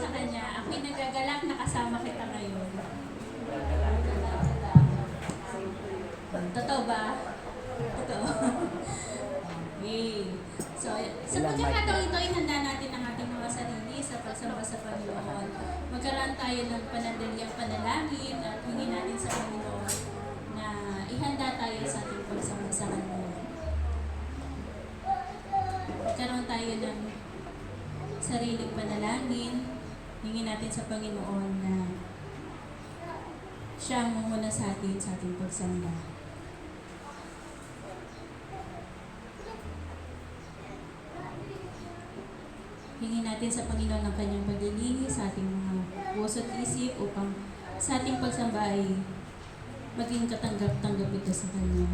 sa Kanya, ako'y nagagalak na kasama kita ngayon. Totoo ba? Totoo. Okay. So, sa pagkakataong ito, ihanda natin ang ating mga sarili sa pagsamba sa Panginoon. Magkaroon tayo ng panandaliang panalangin at hingin natin sa Panginoon na ihanda tayo sa ating pagsamba sa Kanya. Magkaroon tayo ng sariling panalangin, hingin natin sa Panginoon na siya ang mumuna sa ating pagsamba. Hingin natin sa Panginoon ang kanyang paglilinis sa ating mga puso at isip upang sa ating pagsamba ay maging katanggap-tanggap ito sa Kanya.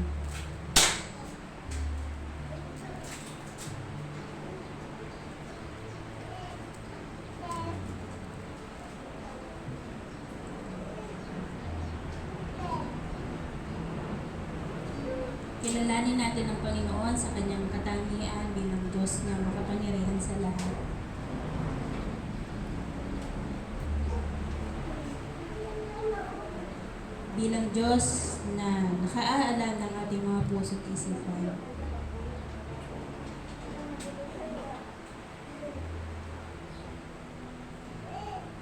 Kilalanin natin ang Panginoon sa Kanyang katangian bilang Diyos na makapangyarihan sa lahat. Bilang Diyos na nakaalam ng ating mga puso at isipan.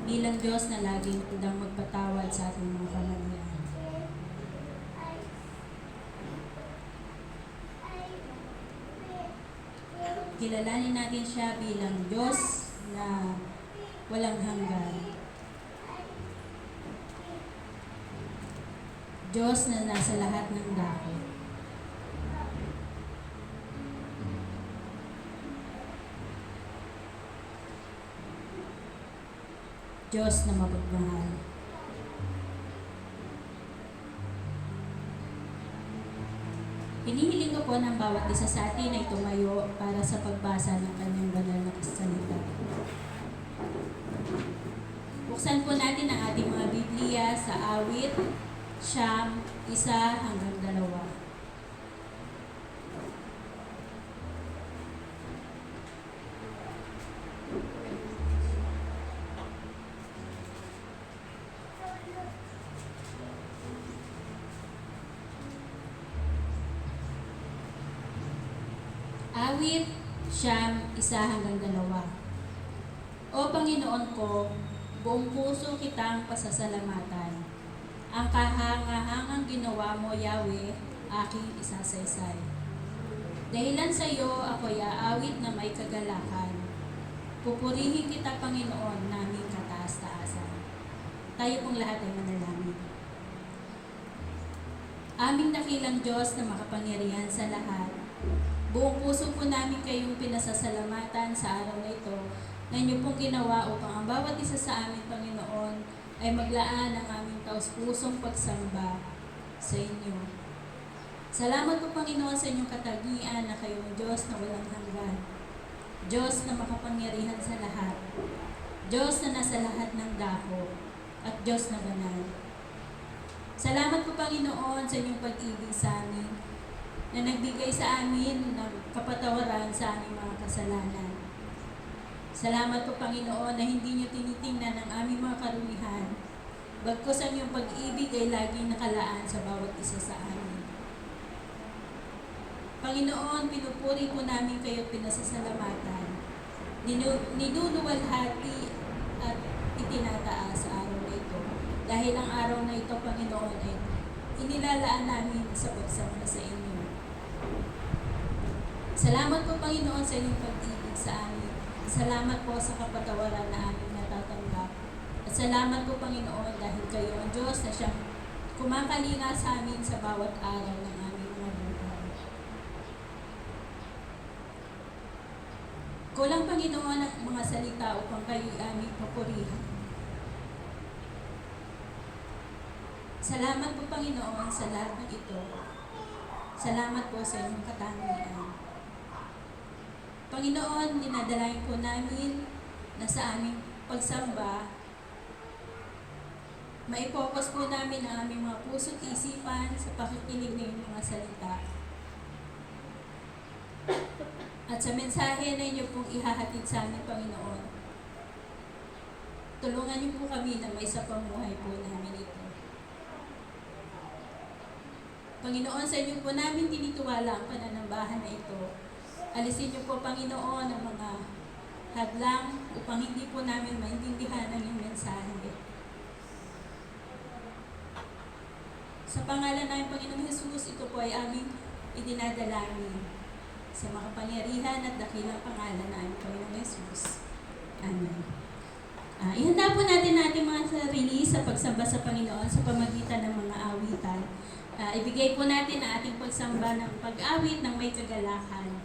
Bilang Diyos na laging handang magpatawad sa ating mga kamalian. Kilalanin natin siya bilang Diyos na walang hanggan. Diyos na nasa lahat ng dako. Diyos na mapagmahal. Hinihiling ko po ng bawat isa sa atin ay tumayo para sa pagbasa ng kanyang banal na salita. Buksan po natin ang ating mga Biblia sa awit, 1-2. Awit, 1-2. O Panginoon ko, buong puso kitang pasasalamatan. Ang kahangahangang ginawa mo, Yahweh, aking isasaysay. Dahilan sa iyo, ako'y aawit na may kagalakan. Pupurihin kita, Panginoon, naming kataas-taasan. Tayo pong lahat ay manalangin. Aming dakilang Diyos na makapangyarihan sa lahat, buong puso po namin kayong pinasasalamatan sa araw na ito na inyo pong ginawa upang ang bawat isa sa amin, Panginoon, ay maglaan ang aming taus-pusong pagsamba sa inyo. Salamat po, Panginoon, sa inyong katagian na kayong Diyos na walang hanggan. Diyos na makapangyarihan sa lahat. Diyos na nasa lahat ng dako. At Diyos na banal. Salamat po, Panginoon, sa inyong pag-ibig sa amin na nagbigay sa amin ng kapatawaran sa aming mga kasalanan. Salamat po, Panginoon, na hindi niyo tinitingnan ang aming mga karumihan, bagkus ang iyong pag-ibig ay laging nakalaan sa bawat isa sa amin. Panginoon, pinupuri po namin kayo pinasasalamatan, ninuluwalhati at itinataas sa araw na ito. Dahil ang araw na ito, Panginoon, ay inilalaan namin sa pagsamba sa inyo. Salamat po, Panginoon, sa inyong pag-ibig sa amin. Salamat po sa kapatawaran na aming natatanggap. At salamat po, Panginoon, dahil kayo ang Diyos na siyang kumakalinga sa amin sa bawat araw ng aming mga buhay. Kulang, Panginoon, ang mga salita upang kayo'y aming papurihan. Salamat po, Panginoon, sa lahat ng ito. Salamat po sa inyong katangian. Panginoon, dinadalayan po namin na sa aming pagsamba, maipokus po namin ang aming mga puso at isipan sa pakikinig ng inyong mga salita. At sa mensahe na inyo pong ihahatid sa amin, Panginoon, Tulungan niyo po kami na may sa pamuhay po namin ito. Panginoon, sa inyo po namin tinitiwala ang pananambahan na ito. Alisin niyo po, Panginoon, ang mga hadlang upang hindi po namin maintindihan ang iyong mensahe. Sa pangalan ng Panginoong Hesus, ito po ay aming idinadalangin sa makapangyarihan at dakilang pangalan ng Panginoong Hesus. Amen. Ihanda po natin mga sarili sa pagsamba sa Panginoon sa pamagitan ng mga awitan. Ibigay po natin ang ating pagsamba ng pag-awit ng may kagalakan.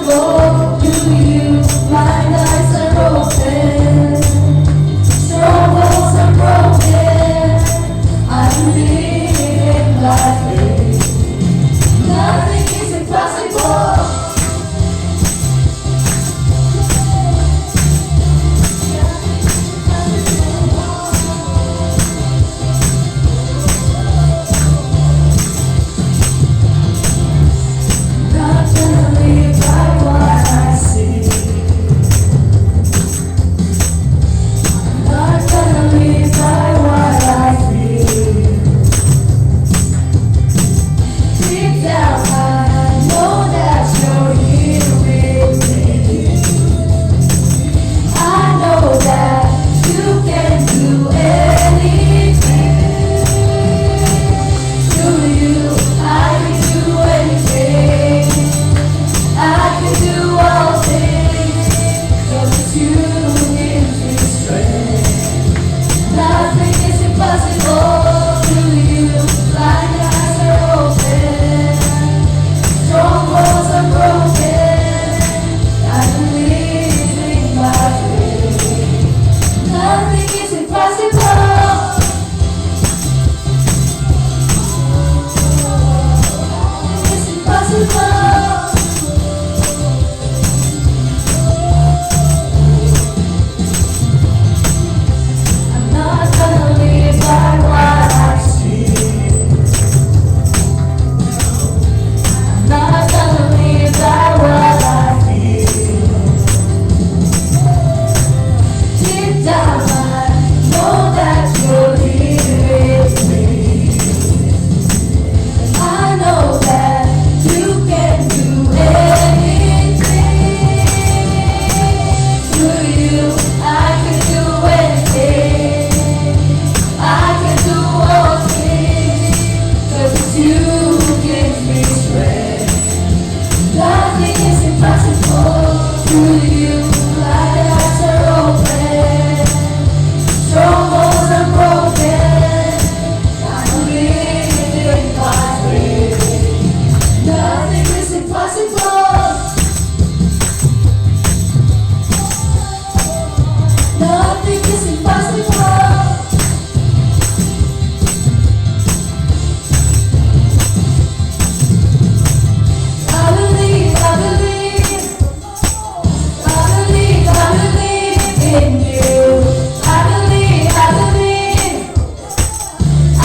impossible to you. Blind eyes are open, strongholds are broken. I'm living by faith. Nothing is impossible. Not gonna live by what I see. Not gonna live by what I feel. Deep down I know that you're here with me. I know that you can do anything. Through you, I can do anything. I can do all things, 'cause it's you who gives me strength. Nothing is impossible to you. Blind eyes are open, strongholds are broken. I'm living by faith. Nothing is impossible. Nothing is impossible. I'm not gonna live by what I see. I'm not gonna live by what I feel. Deep down I know that you're here with me. I know that you can do anything. Through you, I can do anything. I can do all things, 'cause it's you who gives me strength. Nothing is impossible to you. Blind eyes are open, strongholds are broken. I'm living by faith. Nothing is impossible. Nothing is impossible. I believe, I believe, I believe, I believe in you. I believe, I believe,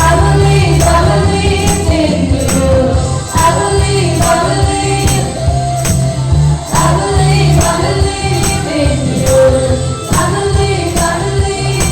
I believe, I believe in you. I believe, I believe, I believe, I believe in you. I believe, I believe,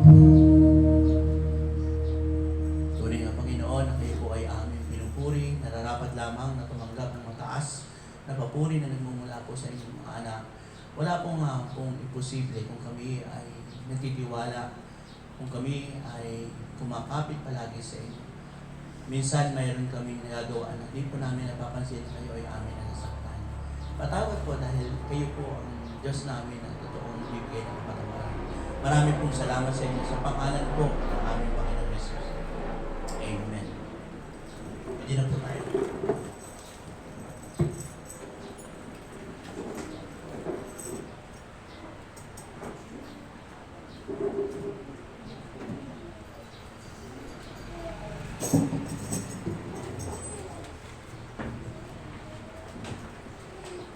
Tunay na Panginoon, na kayo po ay aming pinupuri, nararapat lamang na tumanggap ng mataas na papuri na nagmumula po sa inyong mga anak. Wala pong imposible kung kami ay nagtitiwala, kung kami ay kumakapit palagi sa inyo. Minsan mayroon kaming nagagawa na di po namin napapansin na kayo ay amin nasasaktan. Patawad po dahil kayo po ang Diyos namin na totoong nagbibigay ng kapatawaran. Marami pong salamat sa inyo sa pangalan po ng aming Panginoon Jesus. Amen. Pwede na po tayo.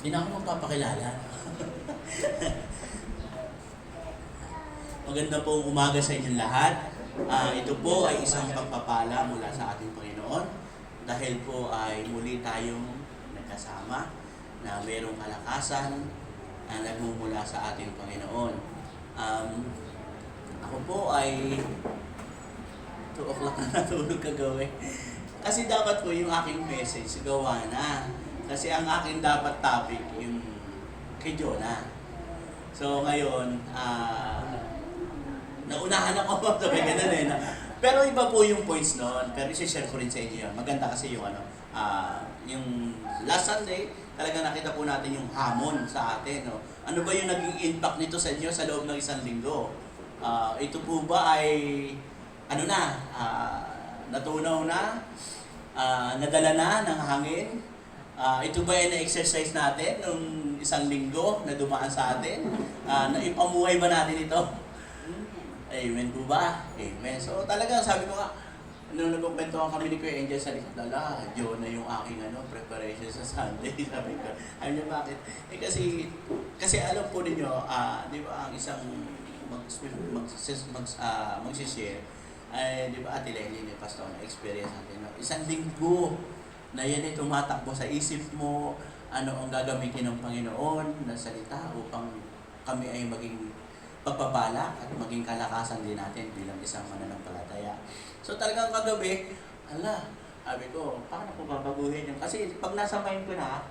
Hindi na ako magpapakilala. Maganda pong umaga sa inyong lahat. Ito po ay isang pagpapala mula sa ating Panginoon dahil po ay muli tayong nagkasama na mayroong kalakasan na nagmumula sa ating Panginoon. Ako po ay 2 o'clock na natulog kagabi. Kasi dapat po yung aking message gawa na. Kasi ang aking dapat topic yung kay Jonah. So ngayon, naunahan ako sabi ganun eh. Pero iba po yung points noon. Pero i-share ko rin sa inyo yan. Maganda kasi yung yung last Sunday, talaga nakita po natin yung hamon sa atin. No? Ano ba yung naging impact nito sa inyo sa loob ng isang linggo? Ito po ba ay natunaw na? Nadala na ng hangin? Ito ba ay na-exercise natin nung isang linggo na dumaan sa atin? Naipamuhay ba natin ito? Amen po ba? Amen. So talaga sabi ko nga, nung nagkumpwentuhan kami ni Kuya Angel sa likod, Jonah yung aking preparation sa Sunday. Sabi ko, alam niyo bakit? Kasi alam po ninyo, di ba ang isang magsishare, ay di ba Ate Lenny, ni Pastor, na experience natin, no? Isang linggo na yan ay tumatakbo sa isip mo, ano ang gagamitin ng Panginoon na salita upang kami ay maging pagpapala at maging kalakasan din natin bilang isang mananampalataya. So talagang kagabi, sabi ko, paano ko babaguhin yun? Kasi pag nasa mind ko na,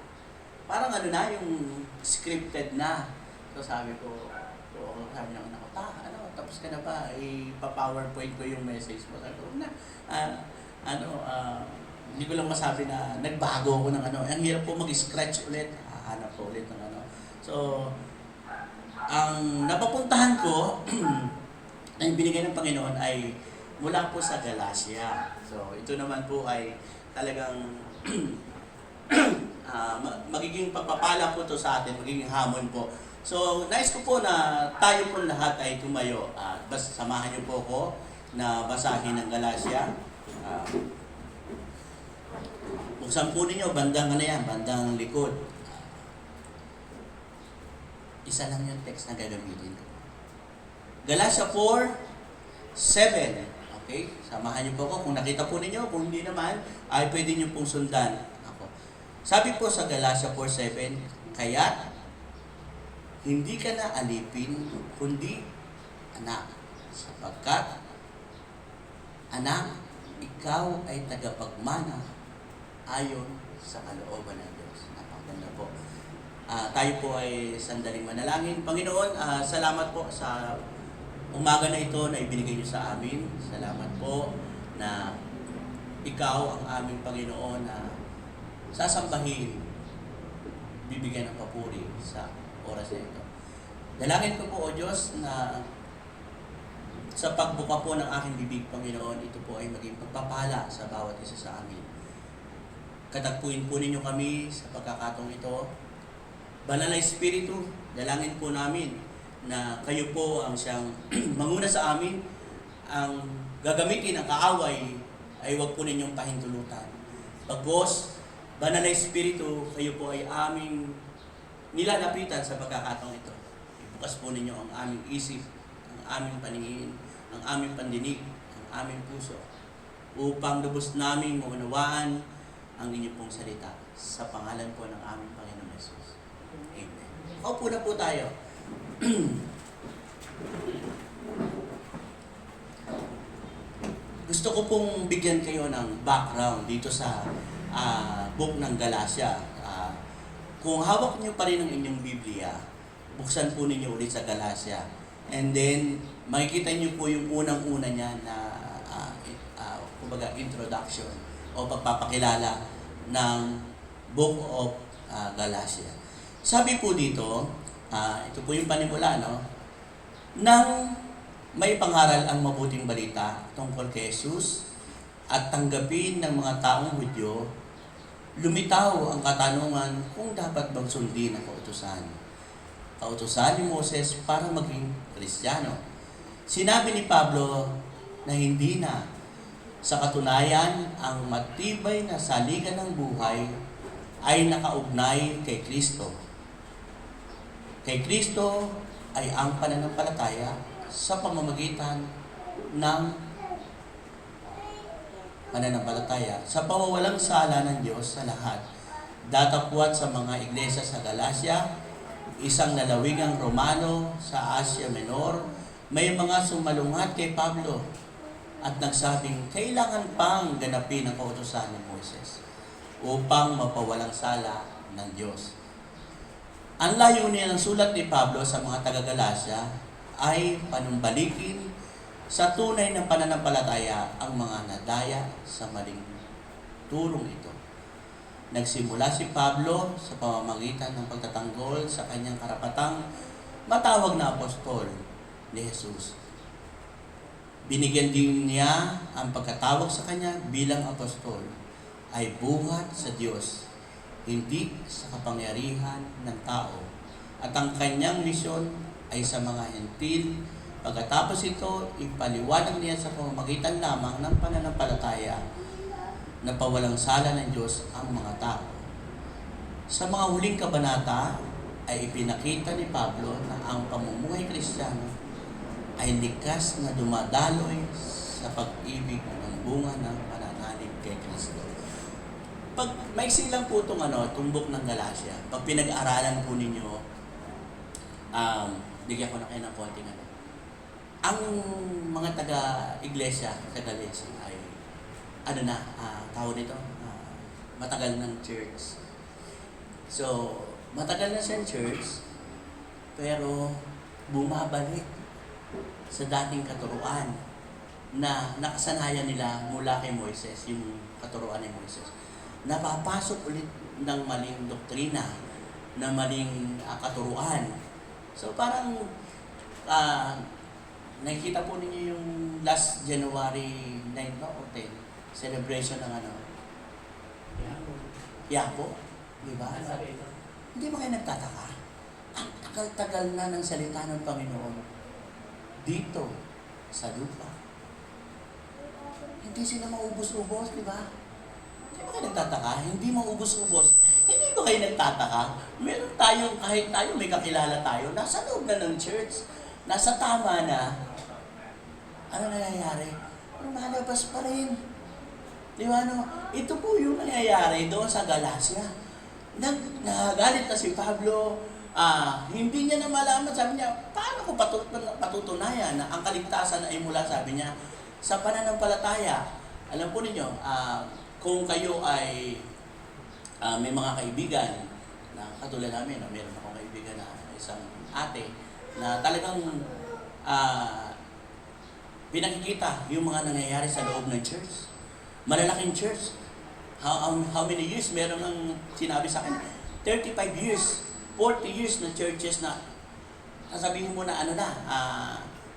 parang yung scripted na. So sabi ng anak ko, tapos ka na ba? Ipa-PowerPoint ko yung message mo. Sabi ko, hindi ko lang masabi na nagbago ako ng Ang hirap po mag-scratch ulit. Hanap ko ulit ng So, ang napapuntahan ko na yung binigay ng Panginoon ay mula po sa Galacia. So, ito naman po ay talagang magiging pagpapala po to sa atin, magiging hamon po. So, nais ko po na tayo po lahat ay tumayo. Samahan niyo po ako na basahin ng Galacia. Buksan po ninyo, bandang bandang likod. Isa lang yung text na gagamitin ko. Galatia 4:7. Okay? Samahan niyo po ako. Kung nakita po ninyo, kung hindi naman, ay pwede niyo pong sundan ako. Sabi po sa Galatia 4:7, kaya hindi ka na alipin, kundi anak. Sapagkat, anak, ikaw ay tagapagmana ayon sa kalooban ng Diyos. Napakaganda po. Tayo po ay sandaling manalangin. Panginoon, salamat po sa umaga na ito na ibinigay niyo sa amin. Salamat po na ikaw ang aming Panginoon na sasambahin, bibigyan ng papuri sa oras na ito. Dalangin ko po, O Diyos, na sa pagbuka po ng aking bibig, Panginoon, ito po ay maging pagpapala sa bawat isa sa amin. Katagpuin po ninyo kami sa pagkakataong ito. Banal na Espiritu, dalangin po namin na kayo po ang siyang manguna sa amin. Ang gagamitin ng kaaway ay huwag po ninyong pahintulutan. Pagkos, Banal na Espiritu, kayo po ay aming nilalapitan sa pagkakataong ito. Ibukas po ninyo ang aming isip, ang aming paningin, ang aming pandinig, ang aming puso, upang lubos namin maunawaan ang inyong pong salita sa pangalan po ng aming Panginoon Jesus. Amen. Kaupo na po tayo. gusto ko pong bigyan kayo ng background dito sa book ng Galatia. Kung hawak niyo pa rin ang inyong Biblia, buksan po ninyo ulit sa Galatia. And then, makikita niyo po yung unang-una niya na kumbaga introduction o pagpapakilala ng Book of Galatia. Sabi po dito, ito po yung panimula, no? Nang may pangaral ang mabuting balita tungkol kay Jesus at tanggapin ng mga taong Hudyo, lumitaw ang katanungan kung dapat bang sundin ang kautusan. Kautusan ni Moses para maging Kristiyano. Sinabi ni Pablo na hindi na. Sa katunayan, ang matibay na saligan ng buhay ay nakaugnay kay Kristo. Kay Kristo ay ang pananampalataya sa pamamagitan ng pananampalataya sa pawawalang sala ng Diyos sa lahat. Datapwat sa mga iglesia sa Galacia, isang lalawigang Romano sa Asia Menor, may mga sumalungat kay Pablo at nagsabing kailangan pang ganapin ang kautusan ni Moises upang mapawalang sala ng Diyos. Ang layunin ng sulat ni Pablo sa mga taga-Galacia ay panumbalikin sa tunay na pananampalataya ang mga nadaya sa maling turong ito. Nagsimula si Pablo sa pamamagitan ng pagtatanggol sa kanyang karapatang matawag na apostol ni Jesus. Binigyan din niya ang pagkatawag sa kanya bilang apostol ay buhat sa Diyos, hindi sa kapangyarihan ng tao. At ang kanyang misyon ay sa mga hentil. Pagkatapos ito, ipaliwanag niya sa pamamagitan lamang ng pananampalataya na pawalang sala ng Diyos ang mga tao. Sa mga huling kabanata ay ipinakita ni Pablo na ang pamumuhay Kristiyano ay likas na dumadaloy sa pag-ibig ng bunga ng pananalig kay Kristo. Pag maiksi lang po itong tumbok ng Galacia, pag pinag-aralan po ninyo, bigyan ko na kayo ng konting ang mga taga-iglesia sa Galacia ay tawag nito, matagal ng church. So, matagal na siyang church, pero bumabalik sa dating katuruan na nakasanayan nila mula kay Moises, yung katuruan ni Moises. Napapasok ulit ng maling doktrina, na maling katuruan. So parang nakikita po ninyo yung last January 9 o 10 celebration ng Yapo. Di ba? Hindi ba kayo nagtataka? Ang tagal-tagal na ng salita ng Panginoon dito sa lupa. Hindi sila maubos-ubos, di ba? Hindi ba kayo nagtataka? Hindi maubos-ubos. Hindi ba kayo nagtataka? Meron tayong, kahit tayo may kakilala tayo, nasa loob na ng church, nasa tama na. Ano nangyayari? Lumalabas pa rin. Di ba, ito po yung nangyayari doon sa Galacia. Nagalit na si Pablo, hindi niya na malaman, sabi niya, paano ko patutunayan na ang kaligtasan ay mula, sabi niya, sa pananampalataya. Alam po ninyo, kung kayo ay may mga kaibigan na katulad namin, meron akong kaibigan na isang ate na talagang pinakikita yung mga nangyayari sa loob ng church. Malalaking church. How many years? Meron ang sinabi sa akin, 35 years, 40 years na churches na sasabihin mo na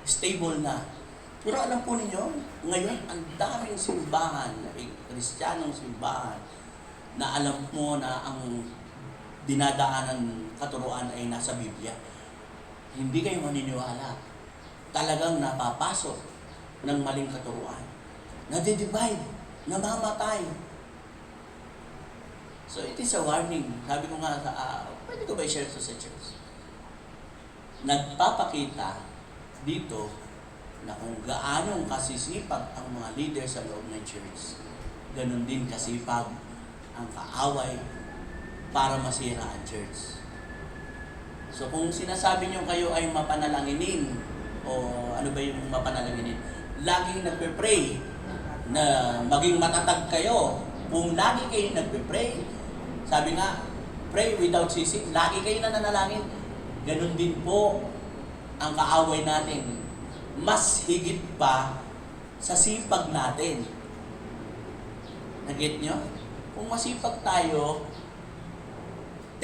stable na. Pero alam po ninyo, ngayon, ang daming simbahan, Kristiyanong simbahan, na alam mo na ang dinadaanan katuruan ay nasa Biblia. Hindi kayo maniniwala. Talagang napapasok ng maling katuruan. Nade-divide, namamatay. So it is a warning. Sabi ko nga, pwede ko ba i-share ito sa church? Nagpapakita dito na kung gaanong kasisipag ang mga leader sa loob ng church, ganun din kasipag ang kaaway para masira ang church. So kung sinasabi nyo kayo ay mapanalanginin, o ano ba yung mapanalanginin? Laging nagpe-pray, na maging matatag kayo kung lagi kayo nagpe-pray. Sabi nga, pray without ceasing. Lagi kayo nananalangin. Ganun din po ang kaaway natin. Mas higit pa sa sipag natin. Nag-get nyo? Kung masipag tayo,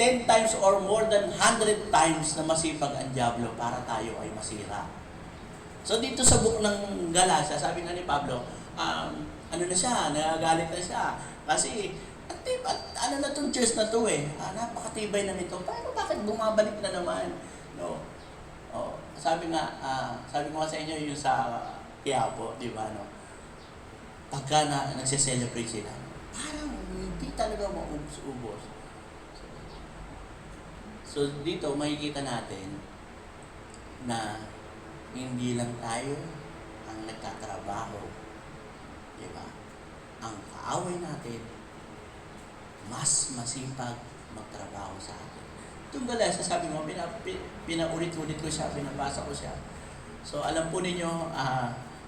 10 times or more than 100 times na masipag ang diablo para tayo ay masira. So dito sa book ng Galacia, sabi nga ni Pablo, ano na siya, nagagalit na siya. Kasi, ano na itong church na to eh, napakatibay na nito. Pero bakit bumabalik na naman? No? Oh, sabi ko nga sa inyo yung sa Quiapo, di ba? No? Pagka nagse-celebrate sila, parang hindi talaga maubos-ubos. So dito makikita natin na hindi lang tayo ang nagtatrabaho. Diba? Ang kaaway natin, mas masipag magtrabaho sa atin. Itong Galacia, sabi mo, pinaulit-ulit ko siya, pinabasa ko siya. So alam po ninyo,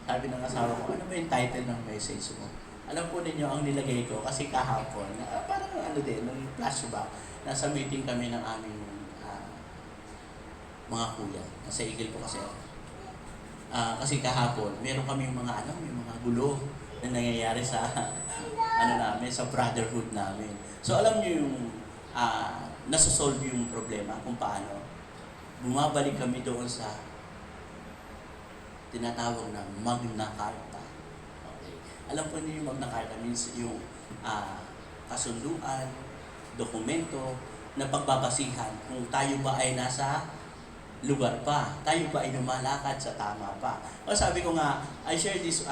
sabi ng asawa ko, ano ba yung title ng message mo? Alam po ninyo ang nilagay ko kasi kahapon, parang ng flashback. Nasa meeting kami ng aming mga kuya. Nasa Eagle po kasi ako. Kasi kahapon, meron kami yung mga gulo na nangyayari sa namin, sa brotherhood namin. So alam niyo yung nasosolve yung problema kung paano. Bumabalik kami doon sa tinatawag na Magna Carta. Okay. Alam po niyo yung Magna Carta means yung kasunduan, dokumento na pagbabasihan kung tayo ba ay nasa lugar pa, tayo ba ay lumalakad sa tama pa. O sabi ko nga, I share this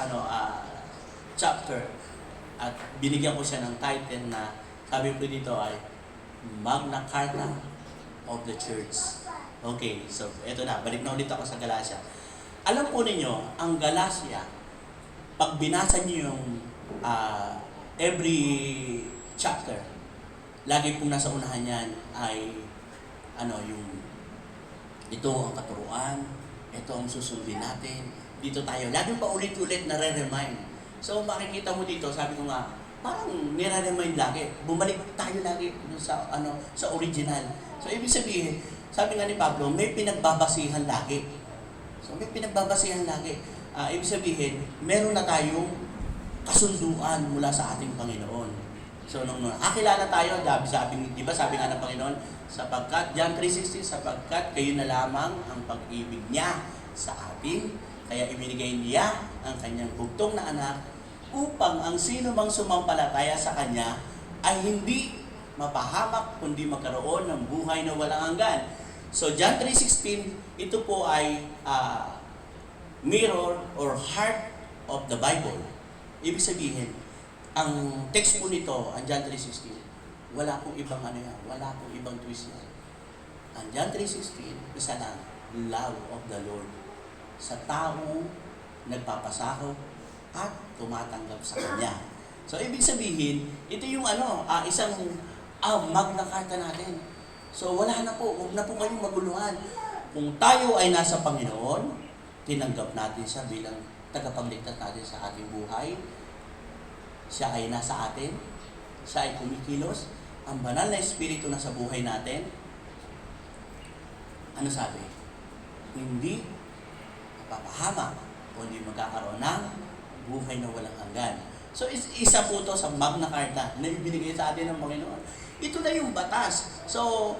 chapter at binigyan ko siya ng title na sabi ko dito ay Magna Carta of the Church. Okay, so eto na, balik na ulit ako sa Galacia. Alam po ninyo, ang Galacia, pag binasa niyo yung every chapter, lagi pong nasa unahan yan ay yung ito ang katuruan, ito ang susundin natin, dito tayo. Lagi pa ulit-ulit nare-remind. So makikita mo dito, sabi ko nga, parang nire-remind lagi. Bumalik tayo lagi sa original. So ibig sabihin, sabi nga ni Pablo, may pinagbabasihan lagi. So may pinagbabasihan lagi. Ibig sabihin, meron na tayong kasunduan mula sa ating Panginoon. So nung nakakilala tayo, di ba sabi nga ng Panginoon, sapagkat, John 3:16, sapagkat kayo na lamang ang pag-ibig niya sa atin, kaya ibinigay niya ang kanyang bugtong na anak upang ang sino mang sumampalataya sa kanya ay hindi mapahamak kundi magkaroon ng buhay na walang hanggan. So John 3:16, ito po ay mirror or heart of the Bible. Ibig sabihin, ang text po nito, ang John 3:16, wala pong ibang wala pong ibang twist yan. Ang John 3:16, isa lang, love of the Lord. Sa taong nagpapasakop at tumatanggap sa Kanya. So, ibig sabihin, ito yung isang Magna Carta natin. So, wala na po, huwag na po kayong maguluhan. Kung tayo ay nasa Panginoon, tinanggap natin siya bilang tagapagligtas natin sa ating buhay. Siya ay nasa atin, siya ay kumikilos, ang banal na espiritu na sa buhay natin. Ano sabi? Hindi mapapahamak, kundi magkakaroon ng buhay na walang hanggan. So, isa po to sa Magna Carta na ibinigay sa atin ng Panginoon. Ito na yung batas. So,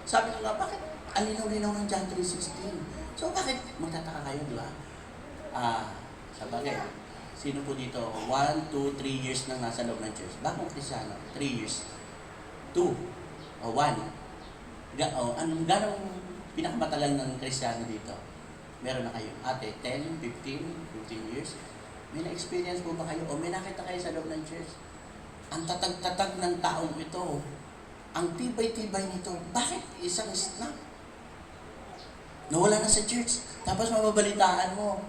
sabi ko nga, bakit alinaw-linaw ng John 3:16? So, bakit magtataka kayo, di ba? Sa bagay, sino po dito? 1, 2, 3 years nang nasa loob ng church. Bakong Kristyano? 3 years. 2 o 1. Anong pinakamatagal ng Kristyano dito? Meron na kayo? Ate, 10, 15 years? May na-experience po ba kayo? O may nakita kayo sa loob ng church? Ang tatag-tatag ng taong ito. Ang tibay-tibay nito. Bakit isang snap? Nawala na sa church. Tapos mababalitaan mo.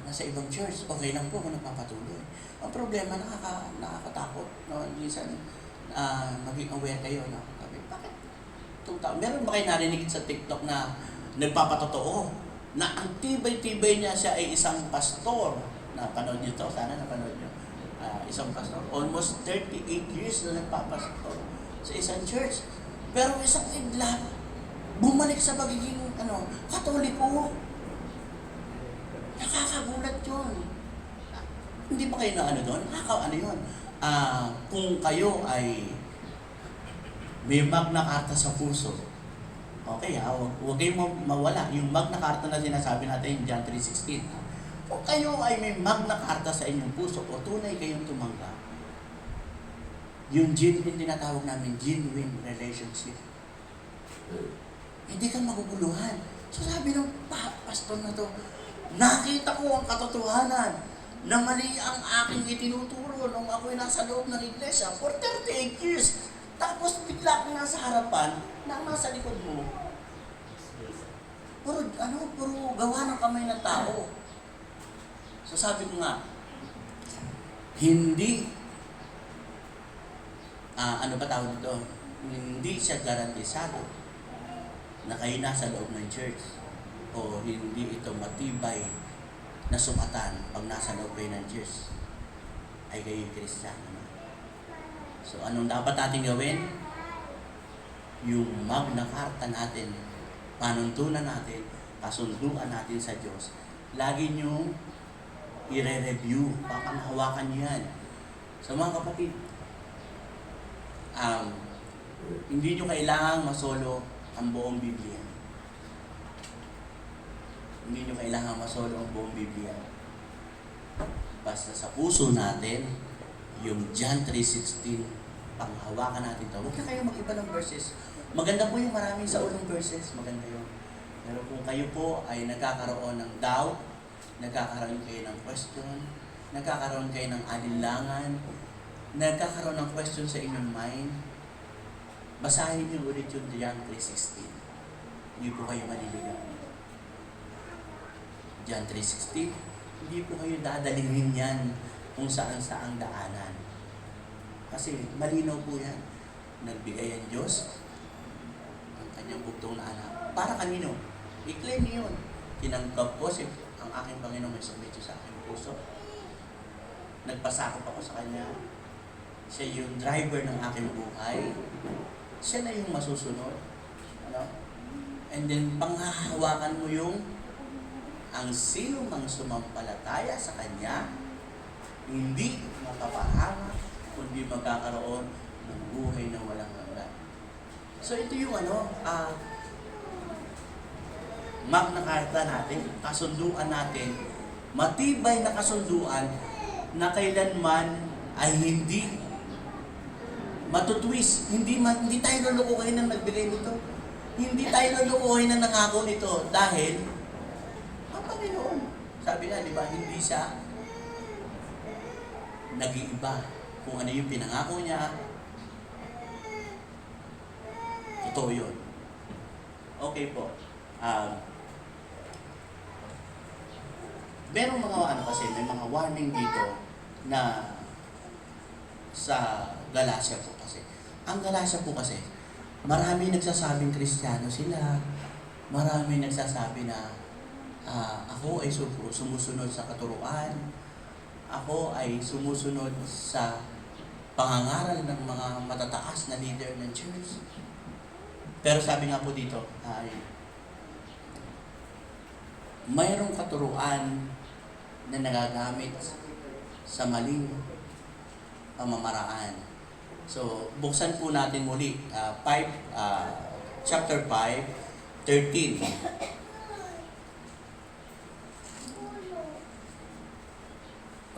Nasa ibang church. Okay lang po kung nagpapatuloy. Ang problema, nakakatakot. No? Minsan, maging aware kayo. No? Bakit itong tao? Meron ba kayo narinig sa TikTok na nagpapatotoo na ang tibay-tibay niya siya ay isang pastor napanood nyo to, sana napanood nyo. Isang pastor, almost 38 years na nagpapastor sa isang church. Pero isang idla, bumalik sa pagiging Katoliko. Nakakagulat yun. Hindi ba kayo na doon? Yun? Kung kayo ay may Magna Carta sa puso, okay huwag kayong mawala. Yung Magna Carta na sinasabi natin, John 3:16. Kung kayo ay may Magna Carta sa inyong puso o tunay kayong tumanggap, yung genuine, tinatawag namin genuine relationship, hindi ka maguguluhan. So sabi ng pastor na to, nakita ko ang katotohanan na mali ang aking itinuturo nung ako'y nasa loob ng iglesia for 38 years. Tapos bigla kang nasa harapan na ang nasa likod mo, puro gawa ng kamay ng tao. So sabi ko nga, hindi, hindi siya garantisado na kayo nasa loob ng church o hindi ito matibay na sukatan pag nasa loob kayo ng church ay kayo Kristiyano na. So anong dapat natin gawin? Yung Magna Carta natin, panuntunan natin, kasunduan natin sa Diyos, lagi nyo i-review, papanghawakan nyo yan. So mga kapatid, hindi nyo kailangang masolo ang buong Biblia. Hindi nyo kailangang masolo ang buong Biblia. Basta sa puso natin, yung John 3:16, panghawakan natin ito. Huwag na kayo mag-iba ng verses. Maganda po yung maraming sa ulong verses. Maganda yun. Pero kung kayo po ay nagkakaroon ng doubt, nagkakaroon kayo ng question, nagkakaroon kayo ng alinlangan, nagkakaroon ng question sa inyong mind, basahin niyo ulit yung John 3:16. Hindi po kayo maliligaw. John 3:16, hindi po kayo dadalhin yan kung saan-saang daanan. Kasi malinaw po yan. Nagbigay ang Diyos ang kanyang bugtong na anak. Para kanino? I-claim niyo yun. Tinanggap ko ang aking Panginoon may sumito sa aking puso. Nagpasakop ako sa Kanya. Siya yung driver ng aking buhay. Siya na yung masusunod. And then, panghahawakan mo yung ang sino mang sumampalataya sa Kanya, hindi mapapahamak, kundi magkakaroon ng buhay na walang hanggan. So, ito yung Magna Carta natin, kasunduan natin, matibay na kasunduan na kailanman ay hindi matutwist. Hindi tayo lulukuhin na nagbigay nito. Hindi tayo lulukuhin na nangako nito dahil ang Panginoon, sabi nga, di ba, hindi siya nag-iiba. Kung ano yung pinangako niya, totoo yun. Okay po. Merong mga kasi, may mga warning dito na sa Galacia po kasi. Ang Galacia po kasi, marami nagsasabing Kristiyano sila, marami nagsasabi na ako ay sumusunod sa katuruan, ako ay sumusunod sa pangangaral ng mga matataas na leader ng church. Pero sabi nga po dito, ay mayroong katuruan na nagagamit sa maling pamamaraan. So, buksan po natin muli, chapter 5, 13.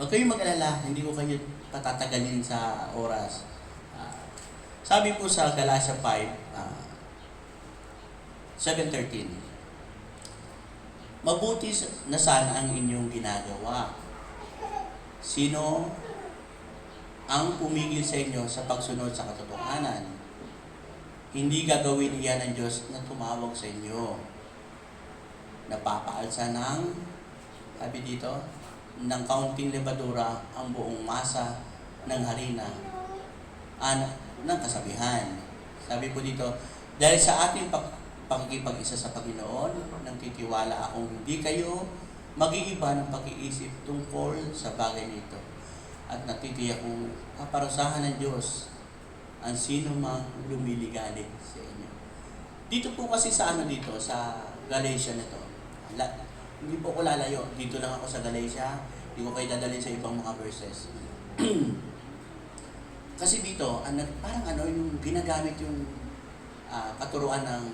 Huwag kayong mag-alala, hindi ko kayo patatagalin sa oras. Sabi po sa Galacia 5, 7:13, mabuti na sana ang inyong ginagawa. Sino ang pumigil sa inyo sa pagsunod sa katotohanan? Hindi gagawin iyan ng Diyos na tumawag sa inyo. Napapaalsa ng, sabi dito, ng kaunting lebadura ang buong masa ng harina ng kasabihan. Sabi po dito, dahil sa ating pakikipag-isa sa Panginoon, nang titiwala akong hindi kayo mag-iiba ng pag-iisip tungkol sa bagay nito. At natitiyak kong paparusahan ng Diyos ang sino mang lumiligalig sa inyo. Dito po kasi sa dito, sa Galatia nito, hindi po ko lalayo. Dito lang ako sa Galatia, hindi ko kayo dadalhin sa ibang mga verses. Kasi dito, parang yung ginagamit yung katuruan ng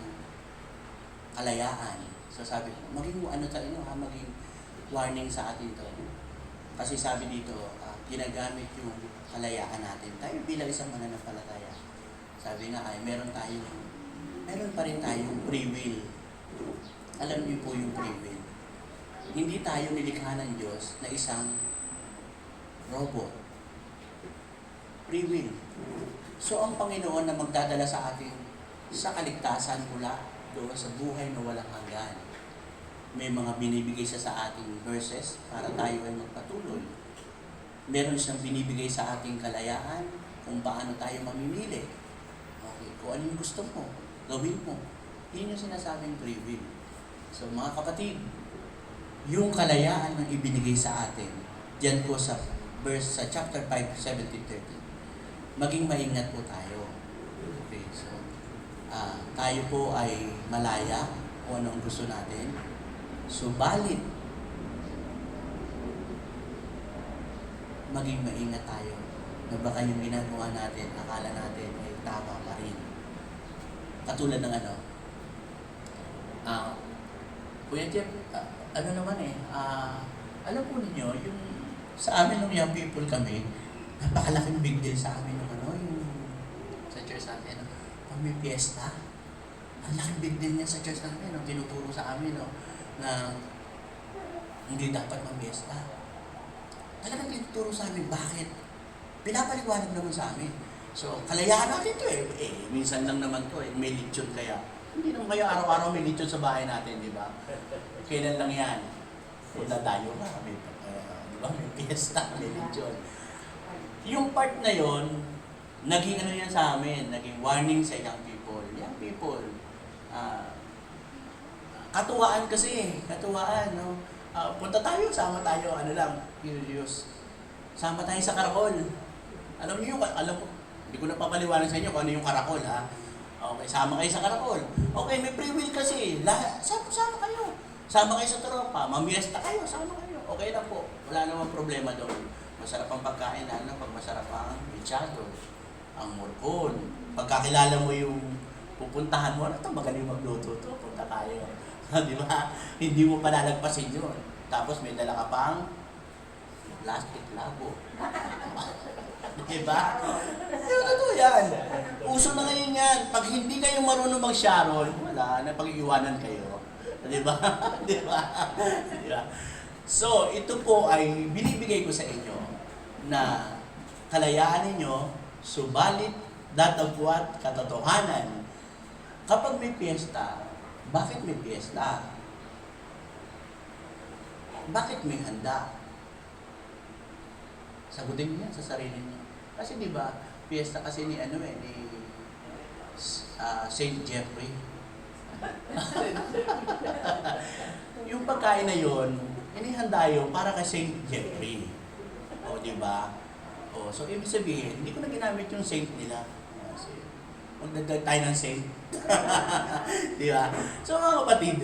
kalayaan. So sabi ko, maging maging warning sa atin to. Kasi sabi dito, ginagamit yung kalayaan natin. Tayo bilang isang mananampalataya. Sabi nga ay meron pa rin tayong free will. Alam niyo po yung free will. Hindi tayo nilikha ng Diyos na isang robot. Free will. So ang Panginoon na magdadala sa atin sa kaligtasan mula doon sa buhay na walang hanggan. May mga binibigay siya sa ating verses para tayo ay magpatuloy. Meron siyang binibigay sa ating kalayaan kung paano tayo mamimili. Okay, kung ano yung gusto mo, gawin mo. Yun yung sinasabing free will. So mga kapatid, yung kalayaan na ibinigay sa atin, diyan po sa chapter 5, 17-13, maging maingat po tayo. Okay, so tayo po ay malaya kung ano ang gusto natin. Subalit, maging maingat tayo na baka yung ginagawa natin, akala natin ay tama pa rin. Katulad ng Kuya Jeff, alam po ninyo, yung sa amin nung young people kami, napakalaking big deal sa amin yung sa church natin, pag may fiesta, ang laking big deal niya sa church namin, tinuturo sa amin, na hindi dapat mag-fiesta. Talagang tinuturo sa amin, bakit? Pinapaliwanag naman sa amin. So, kalayaan natin to minsan lang naman to may lechon kaya. Hindi naman kayo araw-araw may lechon sa bahay natin, di ba? Kailan lang yan? Punta tayo na, di ba? May fiesta, may lechon. Yung part na yon, naging yan sa amin, naging warning sa young people. Young people, katuwaan kasi, no? Punta tayo, sama tayo, curious. Sama tayo sa karakol. Alam niyo, hindi ko napapaliwanag sa inyo kung ano yung karakol, ha? Okay, sama kayo sa karakol. Okay, may free will kasi. Sama kayo. Sama kayo sa tropa, mamiesta kayo, sama kayo. Okay lang po, wala namang problema doon. Masarap ang pagkain, pag masarap ang mechado, ang morcon. Pagkakilala mo yung pupuntahan mo, magaling magluto to, punta tayo. Di ba? Hindi mo palalagpasin yun. Tapos may dala ka pang plastic labo. Diba? Totoo yan. Uso na ngayon yan. Pag hindi kayo marunong mag-sharon, wala na, pag-iwanan kayo. Diba? Diba? Diba? So, ito po ay binibigay ko sa inyo na kalayaan ninyo, subalit datagwat katotohanan. Kapag may piyesta, bakit may piyesta? Bakit may handa? Sagutin niyo yan sa sarili niyo. Kasi di ba, piyesta kasi ni Saint Jeffrey. Yung pagkain na yon, inihanda yun para kay Saint Jeffrey. O, di ba? O, so ibig sabihin, hindi ko na ginamit yung saint nila. Magdagdag tayo ng saint. Di ba? So mga kapatid,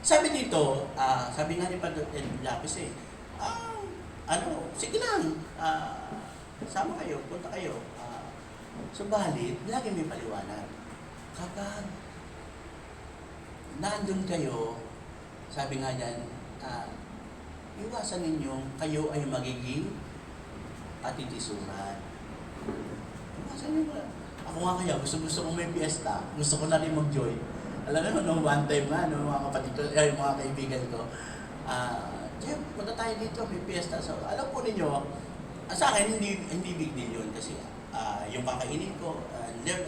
sabi dito, sabi nga ni Padre Lapis sige lang, sama kayo, punta kayo. Subalit, lagi may paliwanag. Kapag nandun kayo, sabi nga dyan, iwasan ninyong kayo ay magiging patitisuran. Iwasan ninyo. Ako nga kaya, gusto ko may fiesta, gusto ko na rin mag-join. Alam mo, nung one time nga, mga kapatid ko, mga kaibigan ko, Jeff, punta tayo dito, may fiesta. So, alam po ninyo, sa akin, hindi big deal yun kasi yung kakainin ko, Lord,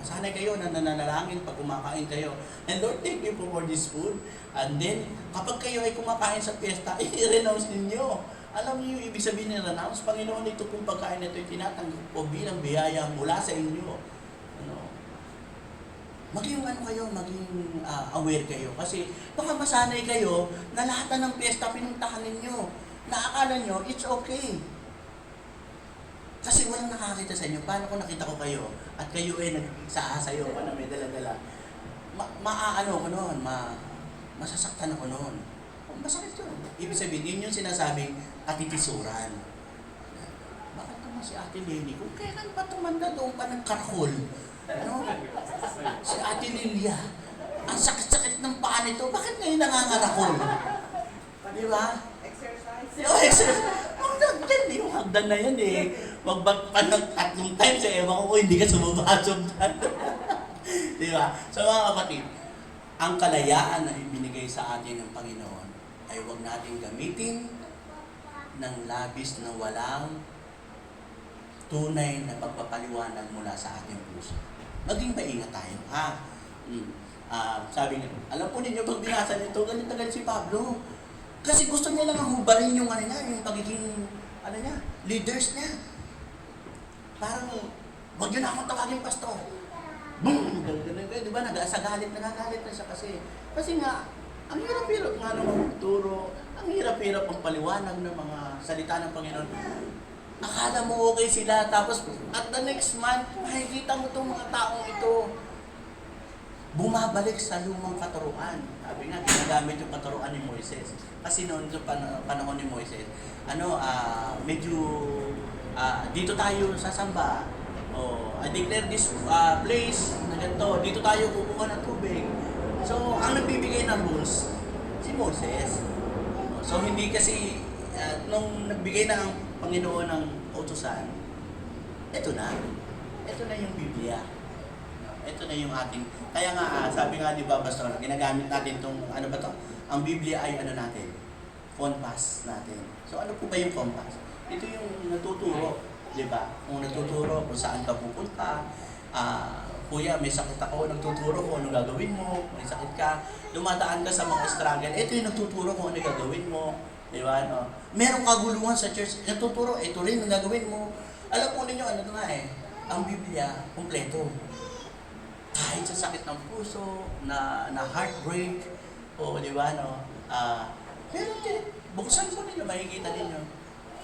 masanay kayo na nananalangin pag kumakain kayo. And Lord, thank you for this food. And then, kapag kayo ay kumakain sa fiesta, i-renounce ninyo. Alam niyo yung ibig sabihin ng renounce? Panginoon, ito pong pagkain na ito ay tinatanggap ko bilang biyaya mula sa inyo. maging ano kayo, maging aware kayo. Kasi baka masanay kayo na lahat na ng piyesta pinuntahan ninyo. Naakala nyo, it's okay. Kasi walang nakakita sa inyo. Paano kung nakita ko kayo at kayo ay nagsasayo ka na may dala-dala? Maaano ko noon, masasaktan ako noon. Masakit yun. Ibig sabihin, yun yung sinasabing katitisuran. Bakit naman si Ate Lenny? Kung kailan pa tumanda doon pa ng karakol? Ano? Si Ate Lilia. Ang sakit-sakit ng paa nito. Bakit ngayon nangangarakol? Di ba? Exercise. Yan, yung hagdan na yan eh. Magbag pa ng 3 times eh. Ewan ko hindi ka sumubasog dyan. Di ba? So mga kapatid, ang kalayaan na ibinigay sa atin ng Panginoon ay huwag natin gamitin ng labis na walang tunay na pagpapaliwanag mula sa ating puso. Maging maingat tayo, ha? Sabi niya, alam po ninyo, pag binasa nito, galit na galit si Pablo. Kasi gusto niya lang hubarin yung yung pagiging, leaders niya. Parang, wag yun akong tawagin pastor. Boom! Di ba? Nagagalit na siya kasi nga, ang hirap-hirap nga naman magturo, ang hirap-hirap ang paliwanag ng mga salita ng Panginoon. Akala mo okay sila, tapos at the next month, makikita mo itong mga taong ito bumabalik sa lumang katuruan. Sabi nga, ginagamit yung katuruan ni Moises. Kasi noon sa panahon ni Moises, medyo dito tayo sasamba. I declare this place na ganito, dito tayo kukuha ng tubig. So, ang nagbibigay ng rules, si Moses. So, hindi kasi, nung nagbigay na ang Panginoon ng utusan, ito na yung Biblia. Ito na yung ating, kaya nga, sabi nga di ba, Pastor, ginagamit natin itong, ang Biblia ay natin, compass natin. So, ano po ba yung compass? Ito yung natuturo, di ba? Kung natuturo kung saan ka pupunta, kuya, may sakit ako, nagtuturo kung ano gagawin mo, may sakit ka, dumadaan ka sa mga struggle, ito yung nagtuturo kung ano gagawin mo, di ba? No? Merong kaguluhan sa church, nagtuturo, ito rin ang gagawin mo. Alam po ninyo, ang Biblia, kumpleto. Kahit sa sakit ng puso, na heartbreak, di ba, no? Pero buksan po ninyo, makikita ninyo.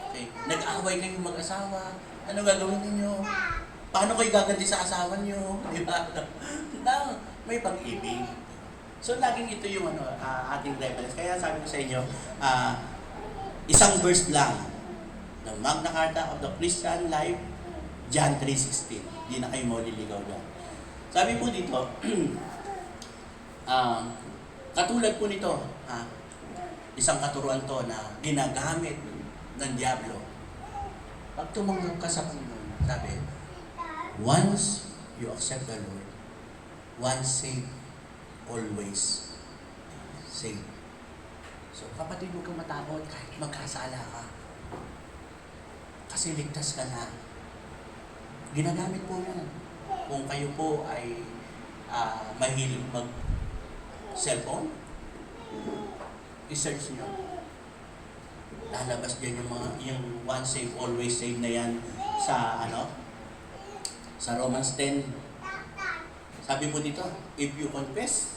Okay. Nag-away kayong mag-asawa, ano gagawin ninyo? Paano kayo gaganti sa asawa niyo? Di ba? May pag-ibig. So, laging ito yung ating reference. Kaya sabi ko sa inyo, isang verse lang. The Magna Carta of the Christian Life, John 3:16. Di na kayo maliligaw dyan. Sabi po dito, katulad po nito, isang katuruan to na ginagamit ng Diablo. Pag tumanggap ka sa Panginoon, sabi, once you accept the Lord, once saved, always saved. So, kapatid, huwag kang matakot kahit magkasala ka. Kasi ligtas ka na. Ginagamit po yan. Kung kayo po ay mahilig mag-cellphone, i-search nyo. Lalabas dyan yung once saved, always saved na yan sa sa Romans 10. Sabi po dito, if you confess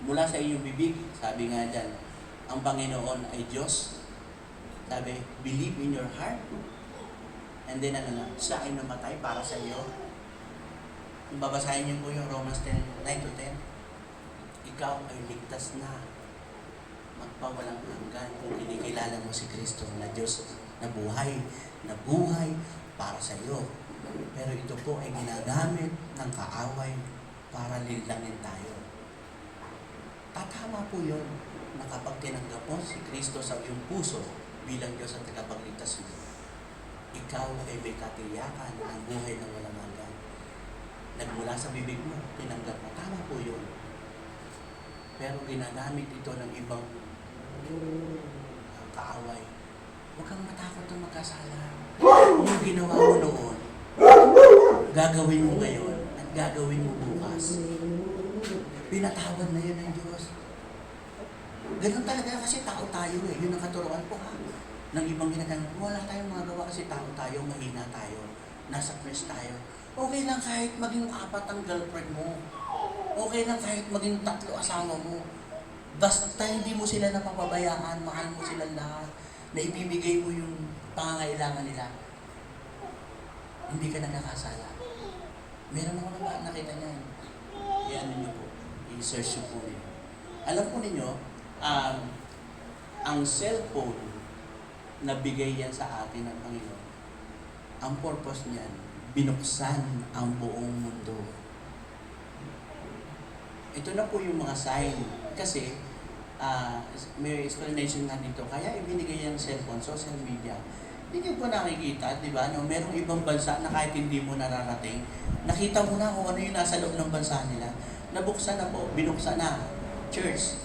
mula sa iyong bibig, sabi nga dyan, ang Panginoon ay Diyos. Sabi, believe in your heart. And then siya ay namatay para sa iyo. Kung babasahin niyo po yung Romans 10, 9-10, ikaw ay ligtas na magpawalang hanggan kung kinikilala mo si Kristo na Diyos na buhay para sa iyo. Pero ito po ay ginagamit ng kaaway para linlangin tayo. Tatama po yun na kapag tinanggap mo si Kristo sa iyong puso bilang Diyos at tagapagligtas mo, ikaw ay may katiyakan ng buhay na walang hanggan. Nagmula sa bibig mo, tinanggap mo. Tama po yun. Pero ginagamit ito ng ibang kaaway. Huwag kang matakot na magkasala. Yung ginawa mo noon, gagawin mo ngayon at gagawin mo bukas. Pinatawad na yun ng Diyos. Ganun talaga kasi tao tayo eh. Yun ang katuruan po ng ibang ginagamit. Wala tayong magagawa kasi tao tayo, mahina tayo, nasa press tayo. Okay lang kahit maging 4 ang girlfriend mo. Okay lang kahit maging 3 asawa mo. Basta hindi mo sila napapabayaan, mahal mo sila lahat, na ibibigay mo yung pangangailangan nila, hindi ka nagkakasala. Meron ako naman nakita niyan. Iyan ninyo po. I-search nyo po ninyo. Alam po ninyo, ang cellphone na bigay yan sa atin ng Panginoon, ang purpose niyan, binuksan ang buong mundo. Ito na po yung mga sign. Kasi, may explanation nga dito. Kaya ibinigay yung cellphone, social media. Hindi nyo po nakikita, di ba? No? Merong ibang bansa na kahit hindi mo nararating, nakita mo na kung ano yung nasa loob ng bansa nila. Nabuksan na po, binuksan na. Church.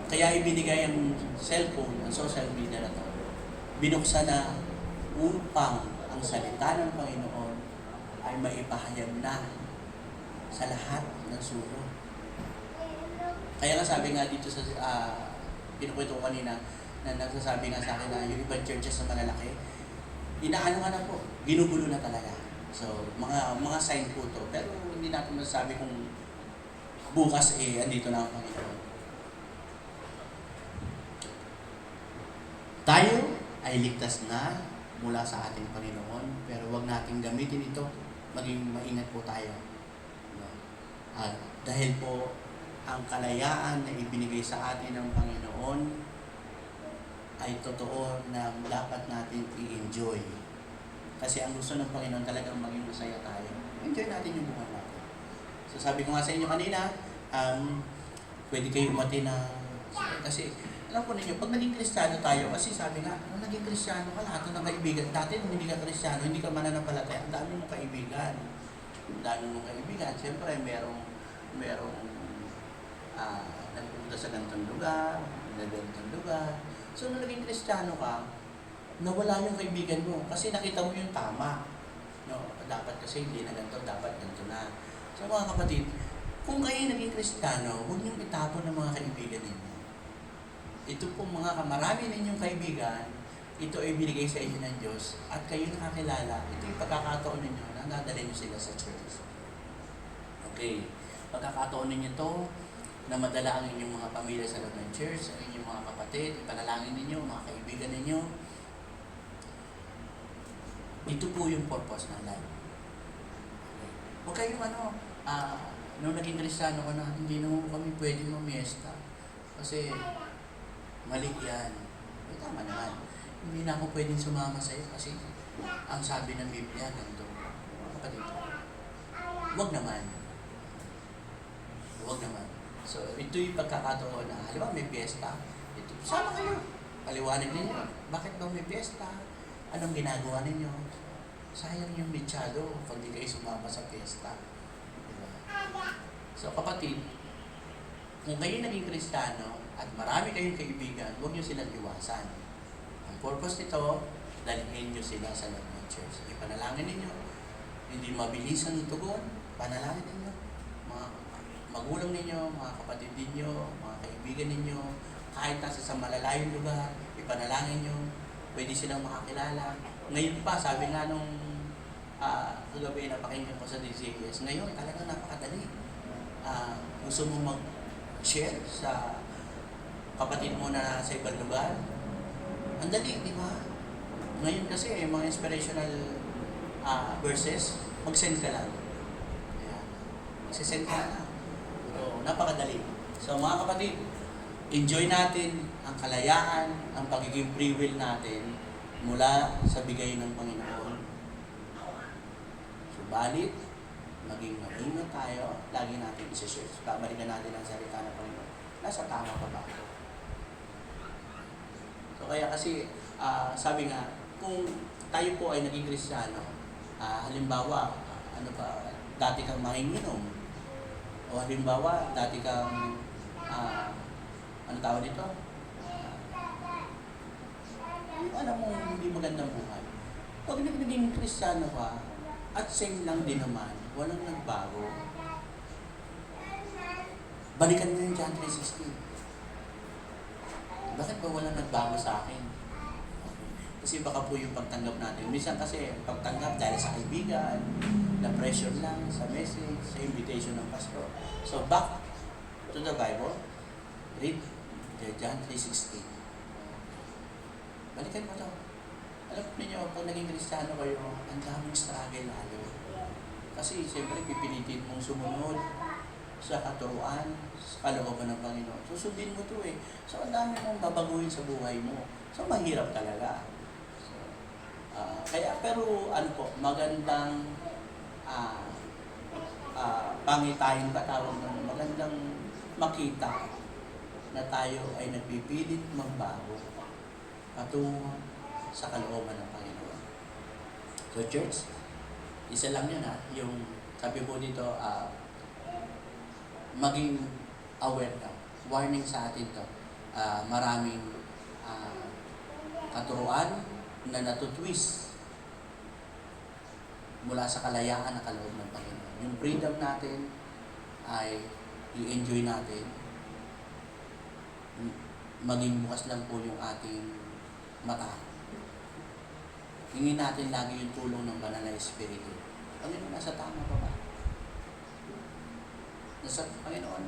Kaya ibinigay yung cellphone, ang social media na to. Binuksan na upang ang salita ng Panginoon ay maipahayag na sa lahat ng sulok. Kaya nga sabi nga dito sa pinukwento ko kanina, na nagsasabi nga sa akin na yung ibang churches na malalaki, inaano nga na po, ginugulo na talaga. So, mga sign po to. Pero hindi natin masasabi kung bukas andito na ang Panginoon. Tayo ay ligtas na mula sa ating Panginoon, pero wag nating gamitin ito. Maging maingat po tayo. At dahil po, ang kalayaan na ibinigay sa atin ng Panginoon ay totoo na dapat natin i-enjoy. Kasi ang gusto ng Panginoon talagang maging masaya tayo. Enjoy natin yung buhay natin. So sabi ko nga sa inyo kanina, pwede kayo umati na... Kasi alam po ninyo, pag naging Kristiyano tayo, kasi sabi nga, nung naging Kristiyano ka, lahat ng kaibigan. Dati nung hindi ka Kristiyano, hindi ka mananampalataya, ang dami mong kaibigan. Ang dami mong kaibigan. Siyempre, merong nagpunta sa ganitong lugar, ganitong lugar. So, nung naging Kristiyano ka, nawala yung kaibigan mo kasi nakita mo yung tama. No, dapat kasi hindi na ganito, dapat ganito na. So, mga kapatid, kung kayo naging Kristiyano, huwag niyong itapon ng mga kaibigan ninyo. Ito po mga marami ninyong kaibigan, ito ay binigay sa inyo ng Diyos at kayo nakakilala, ito yung pagkakataon ninyo na nadalhin nyo sila sa church. Okay. Pagkakataon ninyo to na madala ang inyong mga pamilya sa loob ng church, ang inyong mga kapatid, ipanalangin ninyo, mga kaibigan ninyo. Ito po yung purpose ng life. Okay. Huwag kayong nung naging Kristiyano ko na, hindi naman kami pwedeng mamiesta. Kasi mali yan. May tama naman. Hindi na ako pwedeng sumama sa'yo kasi ang sabi ng Biblia, ganito. Kapatid, huwag naman. Huwag naman. So, ito yung pagkakataon na, halimbawa may piyesta, ito, sama kayo. Paliwanag ninyo. Bakit ba may piyesta? Anong ginagawa ninyo? Sayang yung mitsado pag di kayo sumama sa piyesta. Diba? So, kapatid, kung kayo naging Kristiyano at marami kayong kaibigan, huwag nyo silang iwasan. Ang purpose nito, dalhin nyo sila sa loob ng church. Ipanalangin ninyo. Hindi mabilisan ng tugon. Panalangin ninyo. Magulang ninyo, mga kapatid ninyo, mga kaibigan ninyo, kahit nasa sa malalayong lugar, ipanalangin nyo, pwede silang makakilala. Ngayon pa, sabi nga nung kagabi napakinggan ko sa DCS, ngayon talagang napakadali. Gusto mo mag-share sa kapatid mo na sa ibang lugar? Ang dali, di ba? Ngayon kasi, mga inspirational verses, mag-send ka lang. Magsisend ka na. So, napakadali. So, mga kapatid, enjoy natin ang kalayaan, ang pagiging free will natin mula sa bigay ng Panginoon. Subalit, maging maingat tayo, lagi natin isi-search. Babalikan natin ang salita ng Panginoon. Nasa tama pa ba? So, kaya kasi, sabi nga, kung tayo po ay naging Kristiyano, halimbawa, dati kang manginginom, o halimbawa, dati kang, ano tawag dito? Alam mo, hindi magandang buhay. Pag naging Kristiyano ka, at same lang din naman, walang nagbago. Balikan mo yung John 3:16. Bakit ba walang nagbago sa akin? Kasi baka po yung pagtanggap natin. Minsan kasi pagtanggap dahil sa kaibigan, na-pressure lang sa message, sa invitation ng pastor. So back to the Bible, read John 3:16. Balikan mo to. Alam niyo, pag naging Kristiyano kayo, ang daming struggle lalo. Kasi siyempre pipilitin mong sumunod sa katuruan, sa kalooban ng Panginoon. Susundin mo to eh. So ang dami mong babaguhin sa buhay mo. So mahirap talaga. So, kaya pero ano po, magandang pangitayong katawag ng magandang makita na tayo ay nagpipilit magbago patungo sa kalooban ng Panginoon. So church, isa lang yun yung sabi po dito, maging aware ka. Warning sa atin to. Maraming katuruan na natutwist mula sa kalayaan na kaloob ng Panginoon. Yung freedom natin ay i-enjoy natin. Maging bukas lang po yung ating mata. Hingin natin lagi yung tulong ng Banal na Espiritu. Panginoon, nasa tama pa ba? Nasa Panginoon,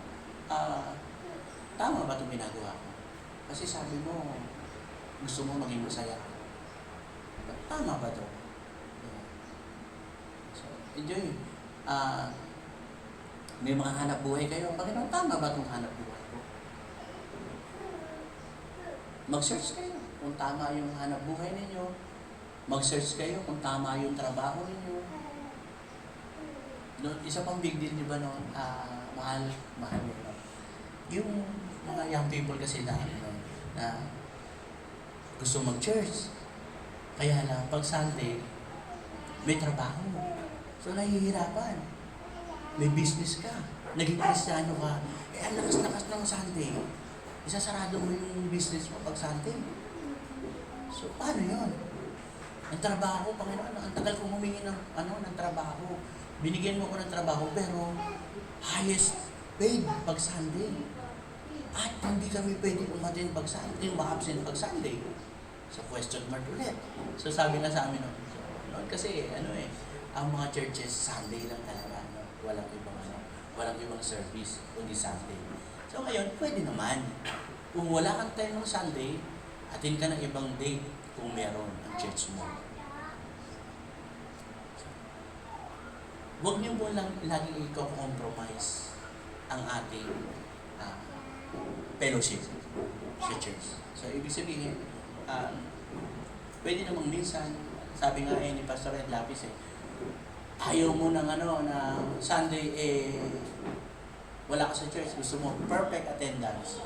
tama ba itong ginagawa ko? Kasi sabi mo, gusto mo maging masaya. Tama ba ito? So, enjoy. May mga hanap buhay kayo. Panginoon, tama ba itong hanap buhay ko? Mag-search kayo kung tama yung hanap buhay ninyo. Mag-search kayo kung tama yung trabaho ninyo. No, isa pang big deal, di ba noon? Mahal yun. Yung mga young people kasi na gusto mag-church. Kaya lang, pag Sunday, may trabaho. So, nahihirapan. May business ka. Naging Kristiyano ka. Ang lakas-lakas ng Sunday. Isasarado mo yung business mo pag Sunday. So, paano yun? Ang trabaho, Panginoon, ang tagal kong humingi ng trabaho. Binigyan mo ko ng trabaho, pero highest paid pag Sunday. At hindi kami pwede umatin pag Sunday, ma-absent pag Sunday. So, question mark ulit. So, sabi nga sa amin, noon kasi, ang mga churches, Sunday lang talaga. Walang ibang service, kundi Sunday. So, ngayon, pwede naman. Kung wala kang time ng Sunday, atin ka ng ibang date kung meron ang church mo. Huwag niyo mo lang laging i-compromise ang ating fellowship sa church. So, ibig sabihin, pwede namang minsan, sabi nga ni Pastor Ed Lapis ayaw mo ng na Sunday, wala ka sa church, gusto mo perfect attendance.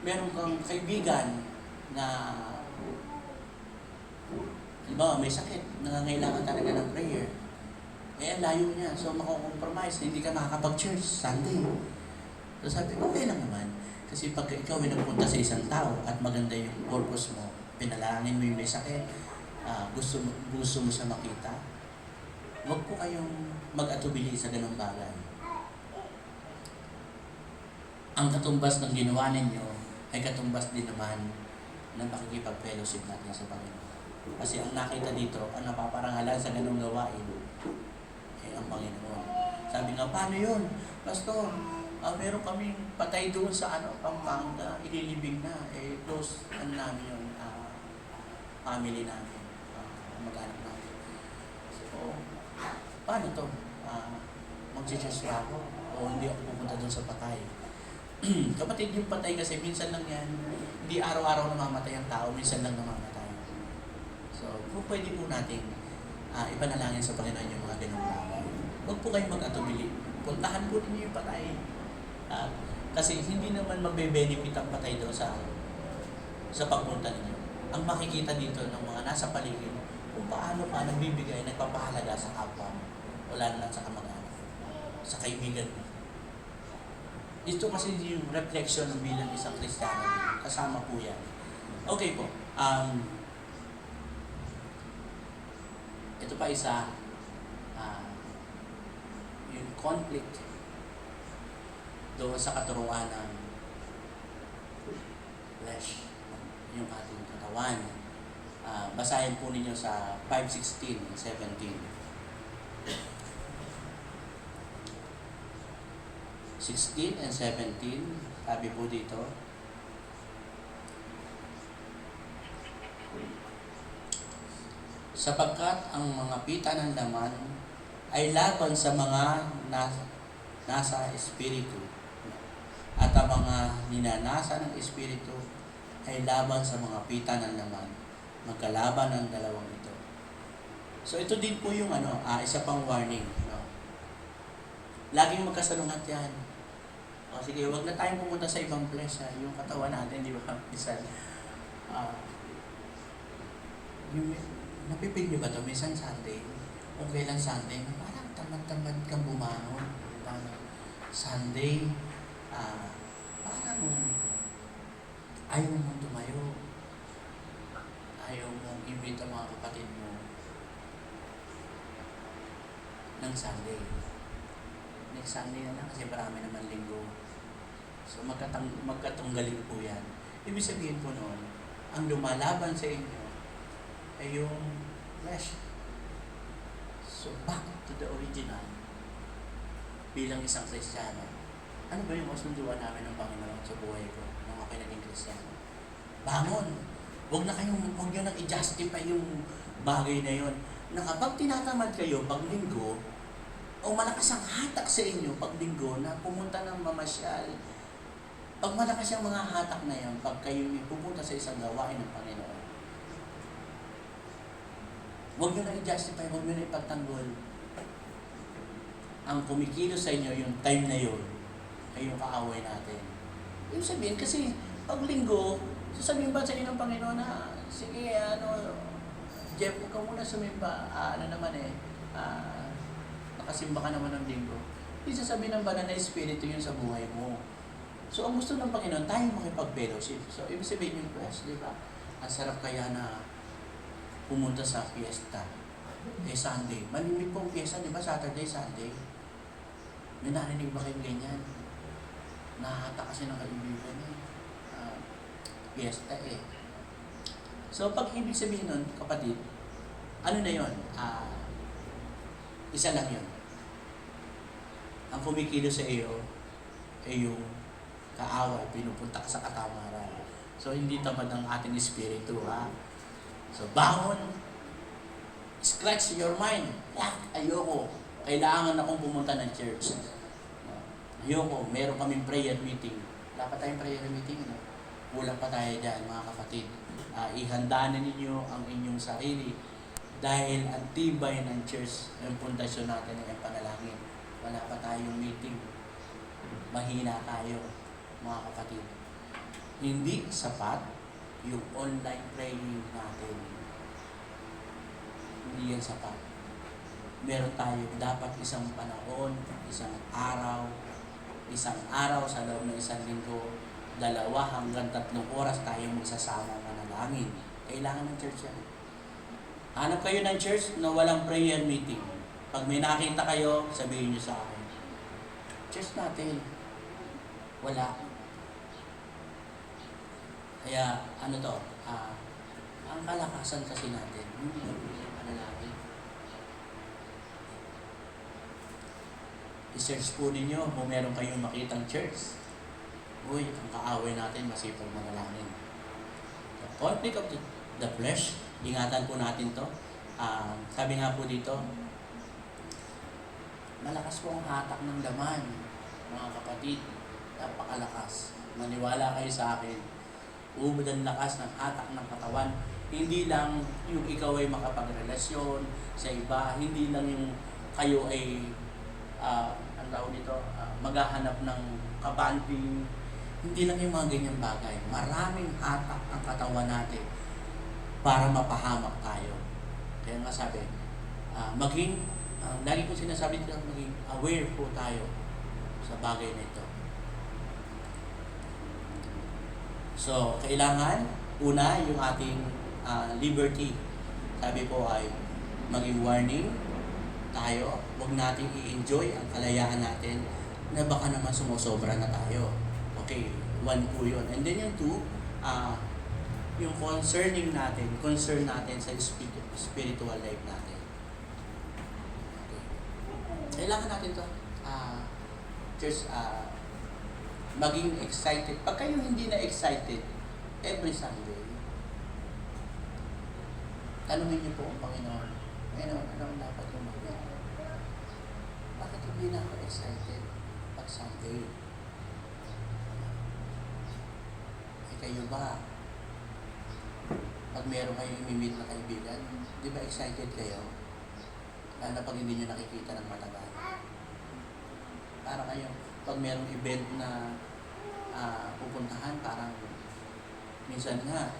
Meron kang kaibigan na may sakit, nangangailangan talaga ng prayer. Ang layo niya, so makakompromise, hindi ka nakakapag-church Sunday. So sabi ko, okay lang naman. Kasi pag ikaw ay nagpunta sa isang tao at maganda yung purpose mo, pinalangin mo yung may sakit, gusto mo siya makita, huwag po kayong mag-atubili sa ganong bagay. Ang katumbas ng ginawa ninyo ay katumbas din naman ng makikipag-fellowship natin sa Panginoon. Kasi ang nakita dito, ang napaparangalan sa ganong gawain, ay ang Panginoon. Sabi nga, paano yun? Pastor, meron kaming patay doon sa Pampanga, ililibing na, close namin yung family namin, mag-anak namin. So, paano to? Mag-suggest ba ako? O hindi ako pupunta doon sa patay? Kapatid, yung patay kasi minsan lang yan, hindi araw-araw namamatay ang tao, minsan lang namamatay. So, kung pwede po natin ipanalangin sa Panginoon yung mga ganong bagay. Huwag po kayong mag-atubili. Puntahan po ninyo yung patay. Kasi hindi naman magbe-benefit ang patay doon sa pagpunta ninyo. Ang makikita dito ng mga nasa paligid, kung paano ka nagbibigay, nagpapahalaga sa kapwa mo, wala na sa kamag-anak, sa kaibigan mo. Ito kasi yung reflection ng bilang isang Kristiyano. Kasama po yan. Okay po. Ito pa isa, yung conflict doon sa katuruan ng flesh, yung ating katawan. Basahin po ninyo sa 5:16 and 17. 16 and 17, sabi po dito, sapagkat ang mga pita ng laman ay laban sa mga nasa Espiritu, at ang mga ninanasa ng Espiritu ay laban sa mga pita ng laman. Magkalaban ang dalawang ito. So ito din po yung isa pang warning. No? Laging magkasalungat yan. O sige, wag na tayong pumunta sa ibang place. Yung katawan natin, di ba? Minsan, napipig nyo ba ito? Minsan Sunday, kung kailan Sunday, parang tamad-tamad kang bumangon. Parang Sunday, parang ayaw mong tumayo. Ayaw mong i-meet ang mga kapatid mo ng Sunday. Next Sunday na lang kasi marami naman linggo. So magkatunggaling po yan. Ibig sabihin po noon, ang lumalaban sa inyo ay yung flesh. So back to the original. Bilang isang Kristiyano, ano ba yung kasunduan namin ng Panginoon sa buhay ko nung ako'y naging Kristiyano? Bangon! Huwag nyo nang i-justify yung bagay na yon. Na kapag tinatamad kayo pag linggo, o malakas ang hatak sa inyo pag linggo na pumunta ng mamasyal, pag malakas yung mga hatak na yan, pag kayo pupunta sa isang gawain ng Panginoon, huwag nyo na i-justify, huwag nyo na ipagtanggol. Ang kumikilos sa inyo, yung time na yun, ay yung kaaway natin. Yung sabihin, kasi pag linggo, sasabihin ba sa inyo ng Panginoon na, sige, Jeff, huwag ka muna sumimba, nakasimba ka naman ng linggo. Hindi sasabihin ng banal na espiritu yun sa buhay mo. So, ang gusto ng Panginoon, tayo makipag-fellowship. So, ibig sabihin yung press, di ba? Ang sarap kaya na pumunta sa fiesta. Sunday. Malimit pong fiesta, di ba? Saturday, Sunday. May narinig ba kayong ganyan? Nahata kasi ng kaibigan fiesta eh. So, pag ibig sabihin nun, kapatid, ano na yun? Isa lang yun. Ang kumikilos sa iyo ay yung kaaway, pinupunta ka sa katamaran. So, hindi tamad ang ating espiritu, ha? So, bangon, scratch your mind. Ayoko. Kailangan akong pumunta ng church. Ayoko. Meron kaming prayer meeting. Wala pa tayong prayer meeting, no? Kulang pa tayo dyan, mga kapatid. Ihanda na ninyo ang inyong sarili dahil ang tibay ng church, ang pundasyon natin ay ang panalangin. Wala pa tayong meeting. Mahina tayo, mga kapatid. Hindi sapat yung online praying natin. Hindi yan sapat. Meron tayo dapat isang panahon, isang araw sa loob ng isang linggo, 2 hanggang 3 oras tayo magsasama manalangin. Kailangan ng church yan. Hanap kayo ng church na walang prayer meeting. Pag may nakita kayo, sabihin nyo sa akin. Church natin, wala. Kaya, ang kalakasan kasi natin, hindi na panalangin. I-search po ninyo kung meron kayong makitang church. Uy, ang kaaway natin, masipag manalangin. The conflict of the flesh, ingatan po natin to. Sabi nga po dito, malakas po ang hatak ng laman, mga kapatid. Napakalakas. Maniwala kayo sa akin. Ubod ang lakas ng hatak ng katawan. Hindi lang yung ikaw ay makapagrelasyon sa iba. Hindi lang yung kayo ay maghahanap ng kabanding. Hindi lang yung mga ganyang bagay. Maraming hatak ang katawan natin para mapahamak tayo. Kaya nga sabi, lagi ko sinasabi dito, maging aware po tayo sa bagay na ito. So, kailangan, una, yung ating liberty. Sabi po ay maging warning tayo. Huwag natin i-enjoy ang kalayaan natin na baka naman sumusobra na tayo. Okay, 1 po yun. And then yung 2, yung concern natin sa spiritual life natin. Okay. Kailangan natin to. Church, maging excited. Pag kayo hindi na excited, every Sunday, tanungin niyo po ang Panginoon, Panginoon, anong dapat yung magawin? Bakit hindi na ako excited pag Sunday? Kayo ba? Pag meron kayong imimit na kaibigan, di ba excited kayo? Lalo na pag hindi nyo nakikita ng matagal. Para kayo, pag merong event na pupuntahan, parang minsan nga,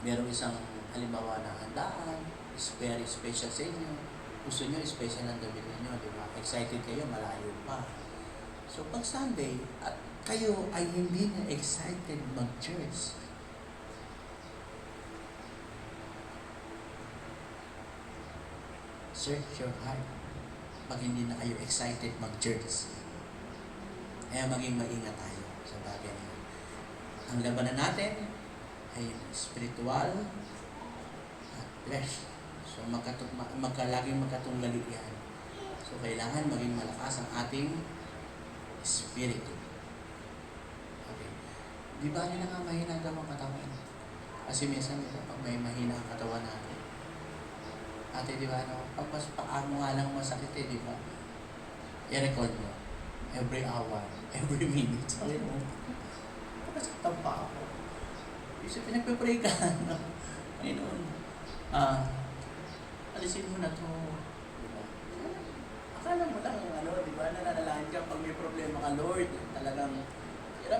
merong isang halimbawa na handaan, is very special sa inyo. Gusto nyo, special ang damit ninyo, di ba? Excited kayo, malayo pa. So pag Sunday, at kayo ay hindi na excited mag-church, search your heart. Pag hindi na kayo excited mag-church, kaya maging maingat tayo sa bagay na yun. Ang labanan natin ay spiritual at flesh. So laging magkatunggali yan. So kailangan maging malakas ang ating spirito. Okay. Di ba nyo na mahina daw ang katawan? Kasi minsan, pag may mahina ang katawan natin, ate, di ba, pag mas paa mo nga lang masakit di ba? I-record mo. Every hour, every minute. Sabi mo, pagkasaktan pa ako. Kasi pinagpipray ka, Panginoon, alisin mo na to. Diba? Akala mo lang, di ba, nananalahin ka pag may problema ka, Lord, talagang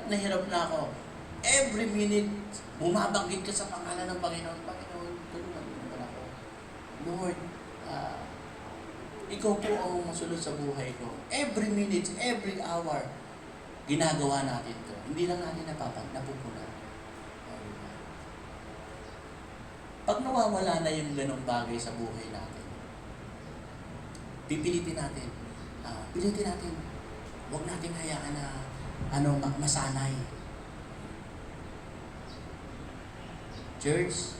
hirap na ako. Every minute, bumabanggit ka sa pangalan ng Panginoon. Panginoon, tulungan mo naman ako. Lord, ikaw po ang masunod sa buhay ko. Every minute, every hour, ginagawa natin to. Hindi lang natin napupunan. Diba? Pag nawawala na yung ganong bagay sa buhay natin, pipilitin natin. Pilitin natin. Huwag natin hayaan na masanay. Church,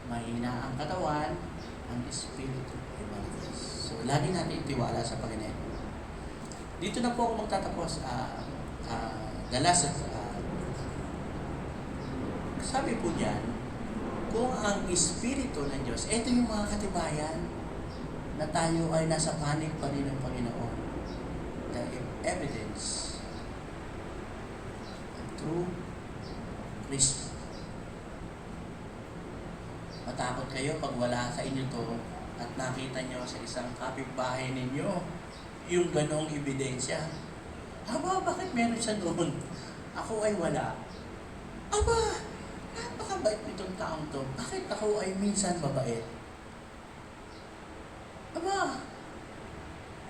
mahina ang katawan, ang espiritu ay malakas. So, lagi natin tiwala sa Panginoon. Dito na po ako magtatapos. Sabi po niyan, kung ang espiritu ng Diyos, ito yung mga katibayan na tayo ay nasa panig pa rin ng Panginoon. The evidence of true Christian. Matakot kayo pag wala sa inyo to at nakita nyo sa isang kapitbahay ninyo yung ganong ebidensya. Aba, bakit meron siya doon? Ako ay wala. Aba, napakabait nitong taong to. Bakit ako ay minsan babait? Aba,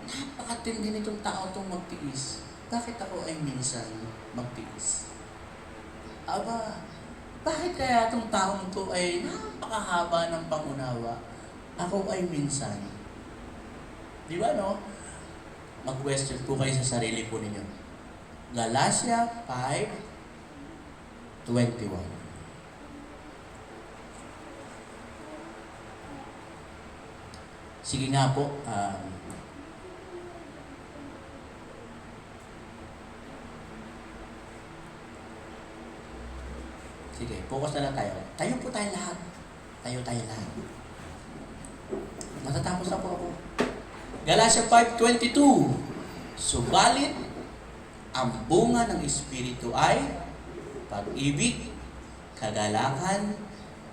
napakatindi nitong taong tong magtiis. Bakit ako ay minsan magtiis? Aba, bakit kaya itong taong to ay napakahaba ng pangunawa? Ako ay minsan. Di ba, no? Mag-question po kayo sa sarili po ninyo. Galatia 5:21. Sige nga po. Sige, focus na lang tayo. Tayo po tayo lahat. Tayo lahat. Matatapos na po ako. Galatia 5:22. Subalit, ang bunga ng Espiritu ay pag-ibig, kagalakan,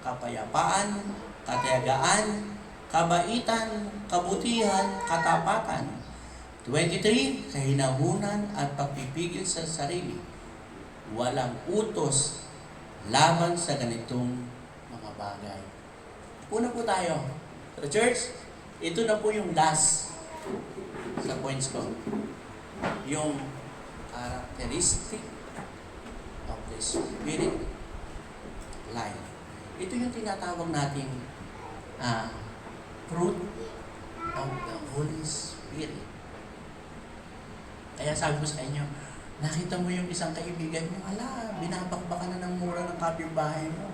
kapayapaan, katiyagaan, kabaitan, kabutihan, katapatan. 23, kahinahunan at pagpipigil sa sarili. Walang utos laban sa ganitong mga bagay. Una po tayo. So church, ito na po yung last sa points ko. Yung characteristic of the Spirit life. Ito yung tinatawag nating fruit of the Holy Spirit. Kaya sabi ko sa inyo, nakita mo yung isang kaibigan mo, binabakbakan na ng mura ng kapitbahay mo.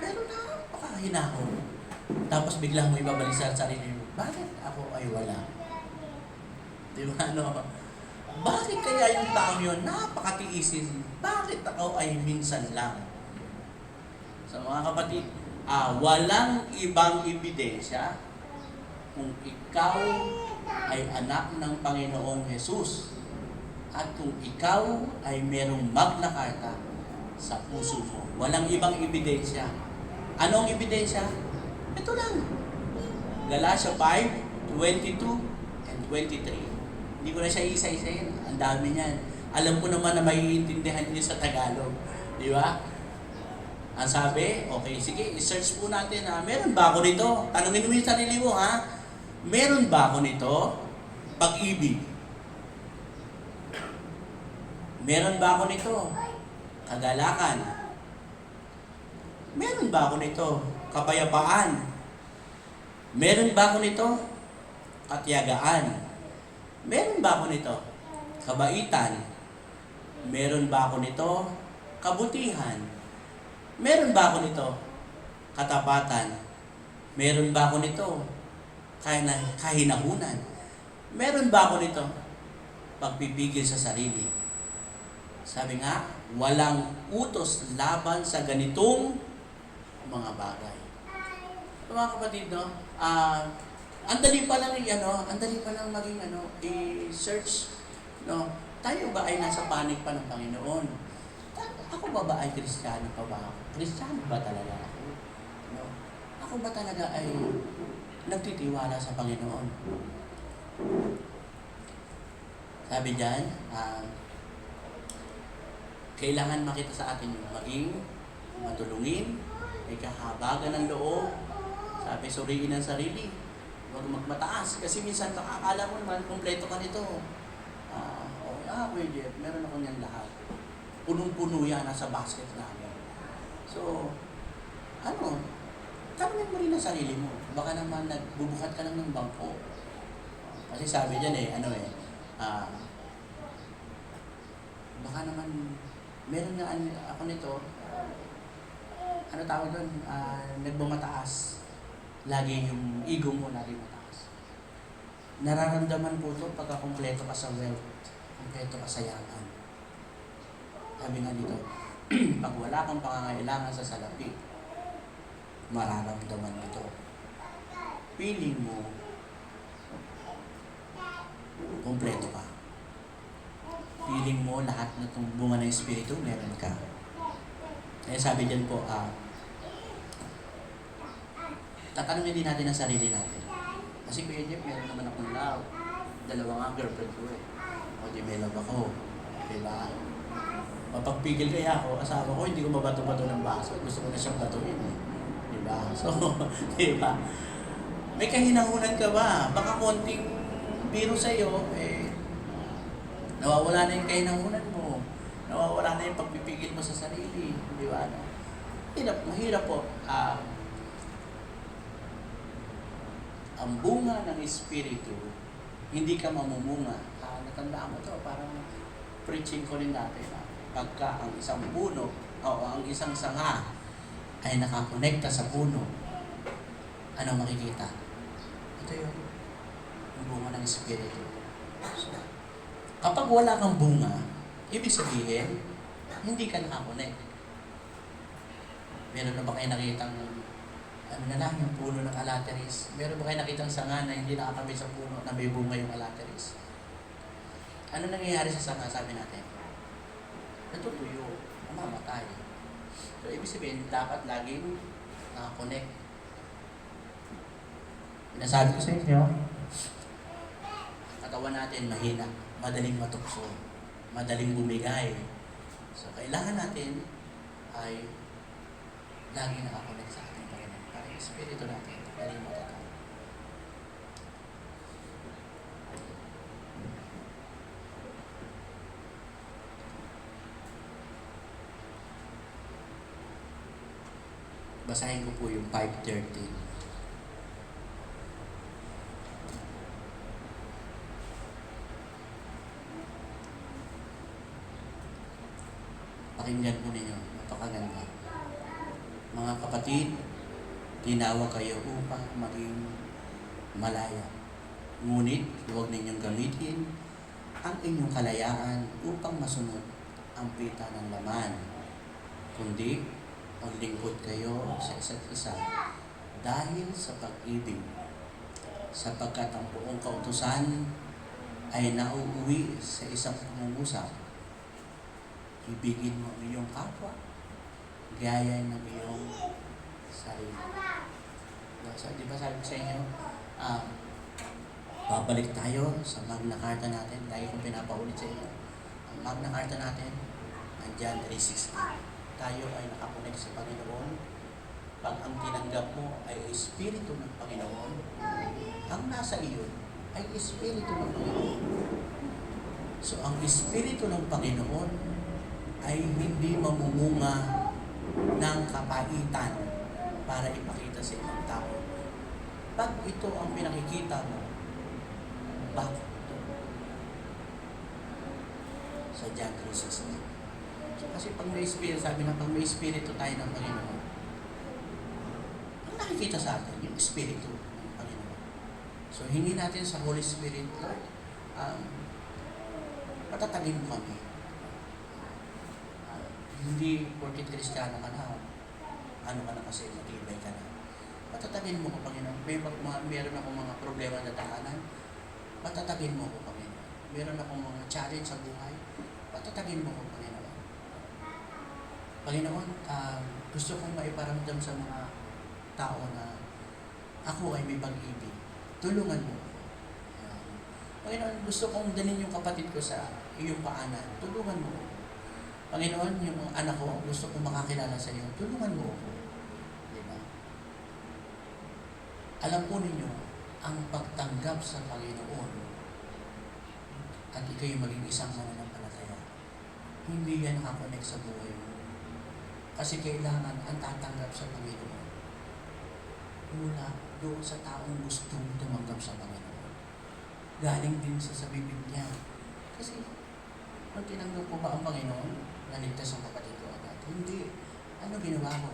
Pero napakahinahon. Tapos biglang mo ibabalik sa sarili mo, bakit ako ay wala? Di ba, no? Bakit kaya yung taong yun napakatiisin? Bakit ako ay minsan lang? So mga kapatid, walang ibang ebidensya kung ikaw ay anak ng Panginoong Jesus at kung ikaw ay merong Magna Carta sa puso mo. Walang ibang ebidensya. Anong ebidensya? Ito lang. Galatia 5:22 and 23. Hindi ko na siya isa-isayin. Ang dami niyan. Alam ko naman na maiintindihan niyo sa Tagalog. Di ba? Ang sabi, okay, sige, i-search po natin meron ba ako nito? Tanungin mo yung sarili mo, meron ba ako nito? Pag-ibig. Meron ba ako nito? Kagalakan. Meron ba ako nito? Kapayapaan. Meron ba ako nito? Katiyagaan. Meron ba ako nito? Kabaitan. Meron ba ako nito? Kabutihan. Meron ba ako nito? Katapatan. Meron ba ako nito? Kahinahunan. Meron ba ako nito? Pagpipigil sa sarili. Sabi nga, walang utos laban sa ganitong mga bagay. Mga kapatid, no? Ang dali pa lang maging i-search, no? Tayo ba ay nasa panig pa ng Panginoon? Ako ba ay Kristiyano pa ba? Kristiyano ba talaga ako? No? Ako ba talaga ay nagtitiwala sa Panginoon? Sabi diyan, kailangan makita sa atin yung maging matulungin, may kahabagan ng loob. Sabi, suriin ang sarili. Huwag magmataas. Kasi minsan akala mo naman, kompleto ka nito. Pwede. Meron ako niyan lahat. Punong-puno yan, nasa basket namin. So, tanongin mo rin ang sarili mo. Baka naman nagbubukat ka lang ng bangko. Kasi sabi dyan baka naman, meron nga ako nito, tawag doon, nagbumataas. Lagi yung ego mo, lagi mataas. Nararamdaman po ito pagka kumpleto ka sa wealth, kumpleto ka sa yaman. Sabi nga dito, pag wala kang pangangailangan sa salapi, mararamdaman ito. Feeling mo, kumpleto ka. Feeling mo lahat na itong bunga ng Espiritu, meron ka. Kaya sabi dyan po, tatanungin din natin ang sarili natin. Kasi Kuya Jeff, meron naman akong love. 2 nga girlfriend ko O di may love ako. Diba? Mapagpigil kaya ako, asawa ko, hindi ko mabato-bato ng baso. Gusto ko na siyang batuin. Diba? So, diba? May kahinahunan ka ba? Baka konting biro sa'yo, nawawala na yung kahinahunan mo. Nawawala na yung pagpipigil mo sa sarili. Diba? Mahirap po. Ang bunga ng Espiritu, hindi ka mamumunga. Natandaan mo ito, parang preaching ko rin dati. Pagka ang isang puno, ang isang sanga ay nakakonekta sa puno, ano makikita? Ito yung bunga ng Espiritu. So, kapag wala kang bunga, ibig sabihin, hindi ka nakakonect. Meron na ba kayo nakitang yung puno ng alateris? Meron ba kayo nakitang sanga na hindi nakakabit sa puno na may bunga yung alateris? Ano nangyayari sa sanga, sabi natin? Natutuyo, mamamatay. So, ibig sabihin, dapat laging nakakonect. Nasabi ko sa inyo, katawan natin mahina, madaling matukso, madaling bumigay. So, kailangan natin ay laging nakakonect sa ating Panginoon. Para yung Espiritu natin, laging matatag. Basahin ko po yung 5:13. Pakinggan po ninyo, napakaganda. Mga kapatid, tinawag kayo upang maging malaya. Ngunit huwag ninyong gamitin ang inyong kalayaan upang masunod ang pita ng laman, kundi maglingkod kayo sa isa't isa dahil sa pag-ibig, sapagkat ang buong kautusan ay nauuwi sa isang pangungusap. Ibigin mo ang iyong kapwa, gaya ng iyong sarili. So, di ba sabi ko sa inyo, babalik tayo sa Magna Carta natin, lagi kong pinapaulit sa inyo. Ang Magna Carta natin, andyan 3:16. Tayo ay nakakonek sa Panginoon. Pag ang tinanggap mo ay Espiritu ng Panginoon, ang nasa iyo ay Espiritu ng Panginoon. So, ang Espiritu ng Panginoon ay hindi mamumunga ng kapaitan para ipakita sa ibang tao. Pag ito ang pinakikita mo, bakit ito? Sa John 3:16. So, kasi pag may Espiritu, sabi na pag may Espiritu tayo ng Panginoon, ang nakikita sa atin, yung Espiritu ng Panginoon. So, hindi natin sa Holy Spirit, Lord, patatagin mo kami. Hindi porkit Kristiyano ka na, ano ka na kasi, matibay ka na. Patatagin mo ko, Panginoon. Meron akong mga problema na daanan, patatagin mo ko, Panginoon. Meron akong mga challenge sa buhay, patatagin mo ko, Panginoon. Panginoon, gusto kong maiparamdam sa mga tao na ako ay may pag-ibig. Tulungan mo ako. Panginoon, gusto kong dalhin yung kapatid ko sa iyong paanan. Tulungan mo ako. Panginoon, yung anak ko, gusto kong makakilala sa iyo. Tulungan mo ako. Diba? Alam po ninyo, ang pagtanggap sa Panginoon at ikaw'y maging isang mananampalataya, hindi yan nakakonek sa buhay mo. Kasi kailangan ang tatanggap sa Panginoon mula doon sa taong gustong tumanggap sa Panginoon. Galing din sa bibig niya. Kasi, kung tinanggap ko ba ang Panginoon, naligtas ang kapatid ko agad? Hindi. Ano ginawa ko?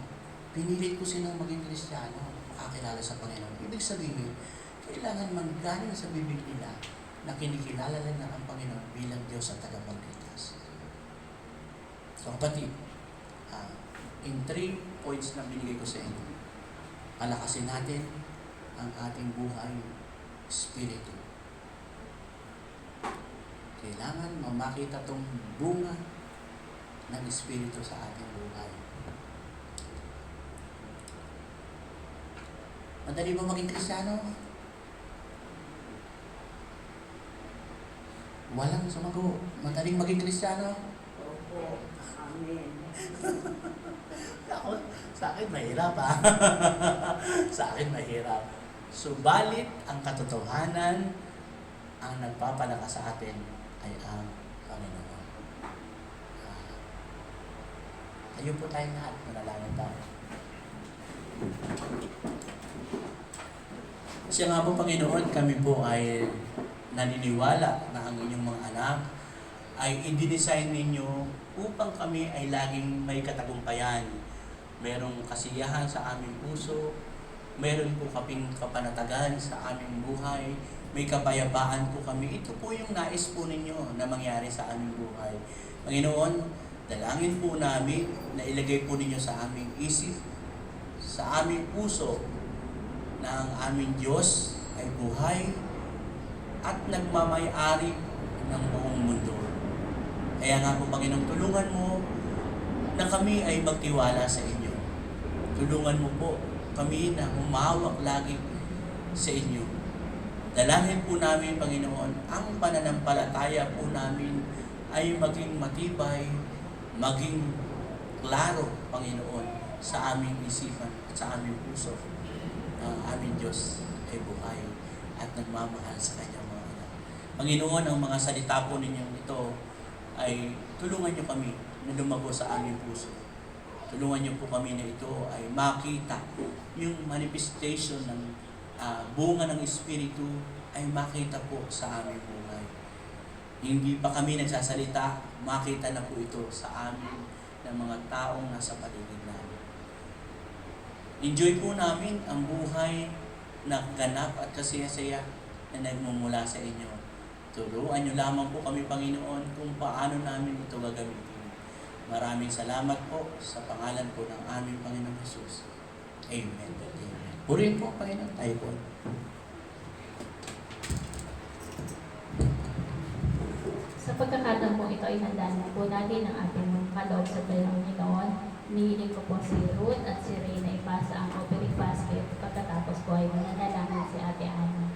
Pinilit ko silang maging Kristiyano, makakilala sa Panginoon. Ibig sabihin, kailangan manggaling sa bibig nila na kinikilala nila ang Panginoon bilang Diyos at tagapagligtas. So, kapatid, in 3 points na binigay ko sa inyo, palakasin natin ang ating buhay spirito. Kailangan mamakita itong bunga ng Espiritu sa ating buhay. Madali ba maging Kristiyano? Walang sumagot. Madaling maging Kristiyano? Opo. Amen. Ako, sa akin mahirap sa akin mahirap. Subalit ang katotohanan ang nagpapalakas sa atin ay ang Panginoon. Tayo po tayong lahat, manalangin tayo. Siya nga po, Panginoon, kami po ay naniniwala na ang inyong mga anak ay i-design ninyo upang kami ay laging may katagumpayan. Merong kasiyahan sa aming puso, meron po kaming kapanatagan sa aming buhay, may kapayapaan po kami. Ito po yung nais po ninyo na mangyari sa aming buhay. Panginoon, dalangin po namin na ilagay po ninyo sa aming isip, sa aming puso, na ang aming Diyos ay buhay at nagmamay-ari ng buong mundo. Kaya nga po, Panginoon, tulungan mo na kami ay magtiwala sa inyo. Tulungan mo po kami na humawak lagi sa inyo. Dalangin po namin, Panginoon, ang pananampalataya po namin ay maging matibay, maging klaro, Panginoon, sa aming isipan at sa aming puso. Ang aming Diyos ay buhay at nagmamahal sa kanyang mga anak. Panginoon, ang mga salita po ninyong ito ay tulungan niyo kami na lumago sa aming puso. Tulungan niyo po kami na ito ay makita yung manifestation ng bunga ng Espiritu ay makita po sa aming buhay. Hindi pa kami nagsasalita, makita na po ito sa amin ng mga taong nasa paligid namin. Enjoy po namin ang buhay na ganap at kasaya-saya na nagmumula sa inyo. Turuan niyo lamang po kami, Panginoon, kung paano namin ito gagamitin. Maraming salamat po sa pangalan po ng aming Panginoong Jesus. Amen. Amen. Purihin po, Panginoon, tayo po. Sa pagkakataon po ito ay handa na po natin ang ating kaloob sa Panginoon. Hinihiling ko po si Ruth at si Ray na ipasa ang offering basket pagkatapos po ay mananalangin si Ate Ana.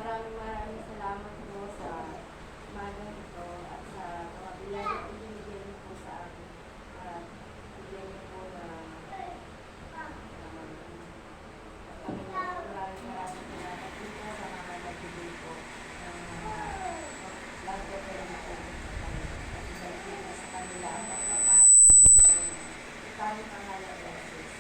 Maraming salamat po sa umagang ito at sa mga bilay na binibigyan niyo po sa akin. At bigyan niyo po na kami na maraming salamat dito sa mga nagbibigay po ng lahat po kayo na po at ibigay sa kanila ang pagkakas. Itayo pangalan ng Jesus.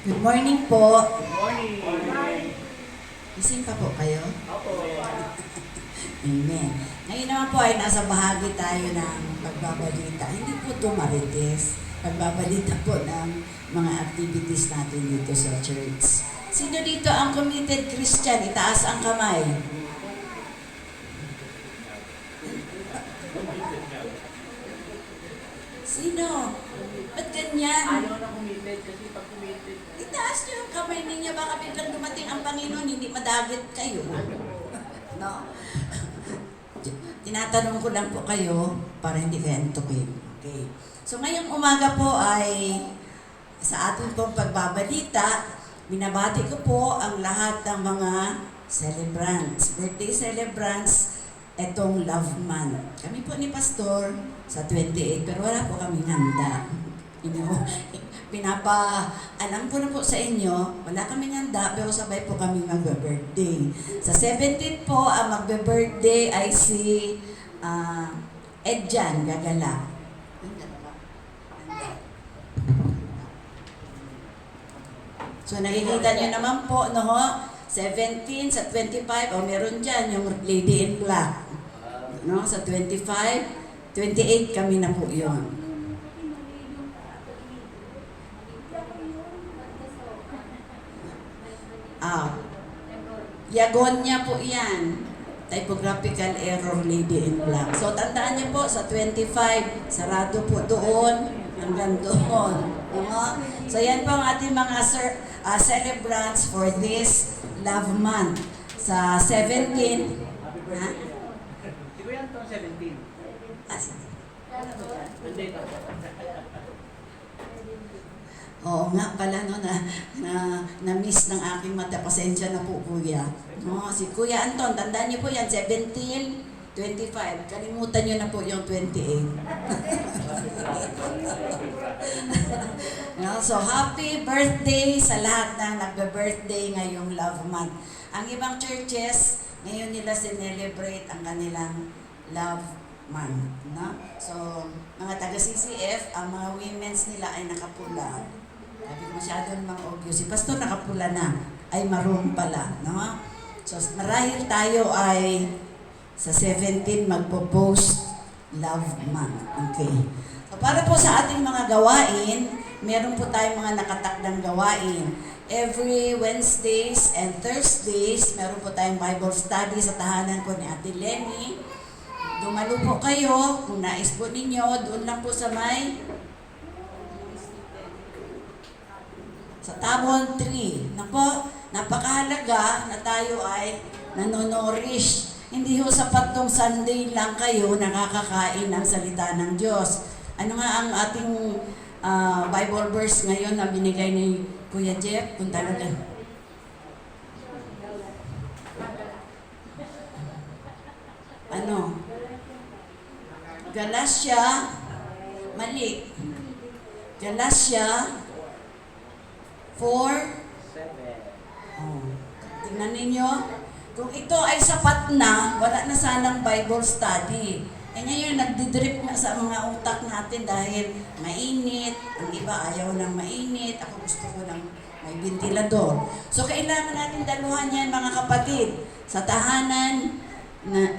Good morning po. Good morning! Gising pa po kayo? Amen. Ngayon naman po ay nasa bahagi tayo ng pagbabalita. Hindi po ito marites. Pagbabalita po ng mga activities natin dito sa church. Sino dito ang committed Christian? Itaas ang kamay. Sino? Ba't ganyan? Ayaw na committed kasi pag committed, Itaas niyo yung kamay ninyo, baka biglang dumating ang Panginoon, hindi madagit kayo. No? Tinatanong ko lang po kayo para hindi kayo antukin. Okay. So ngayong umaga po ay sa ating pong pagbabalita, binabati ko po ang lahat ng mga celebrants, birthday celebrants, etong Love Month. Kami po ni Pastor sa 28, pero wala po kaming handa. Alam ko na po sa inyo, wala kaming handa, pero sabay po kami magbe-birthday. Sa 17 po, ang magbe-birthday ay si Edjan Gagala. So nakikita nyo naman po, no ho, 17 sa 25, meron dyan yung Lady in Black. No, sa 25, 28 kami na po yun. Yagonya po yan. Typographical error, Lady in Black. So tandaan niyo po, sa 25, sarado po doon. Hanggang doon. No? So yan po ang ating mga celebrants for this Love Month. Sa 17, ha? Si Kuya Anton, 17. Nandito. Oo nga pala no, na-miss ng aking mata. Pasensya na po kuya. No, si Kuya Anton, tandaan niyo po yan, 17, 25. Kalimutan niyo na po yung 28. No, so happy birthday sa lahat na nagbe-birthday ngayong Love Month. Ang ibang churches, ngayon nila sinelebrate ang kanilang Love Month. No? So, mga taga-CCF, ang mga women's nila ay nakapula. Sabi ko masyado namang obvious. Si Pastor nakapula na, ay maroon pala. No? So, marahil tayo ay sa 17 magpo-post Love Month. Okay. So, para po sa ating mga gawain, meron po tayong mga nakatakdang gawain. Every Wednesdays and Thursdays, meron po tayong Bible study sa tahanan po ni Ate Lenny. Dumalo po kayo, kung nais po ninyo, doon lang po sa may sa Tabon 3. Napo, napakahalaga na tayo ay nanonorish. Hindi ho sapat tong Sunday lang kayo nakakakain ng salita ng Diyos. Ano nga ang ating Bible verse ngayon na binigay ni Kuya Jeff? Kung talaga. Ano? Galatia, mali. Galatia 4. Oh. Tingnan ninyo. Kung ito ay sapat na, wala na sanang Bible study. Eh ngayon, nagdidrip na sa mga utak natin dahil mainit. Ang iba ayaw ng mainit. Ako gusto ko ng may ventilador. So, kailangan natin daluhan yan, mga kapatid. Sa tahanan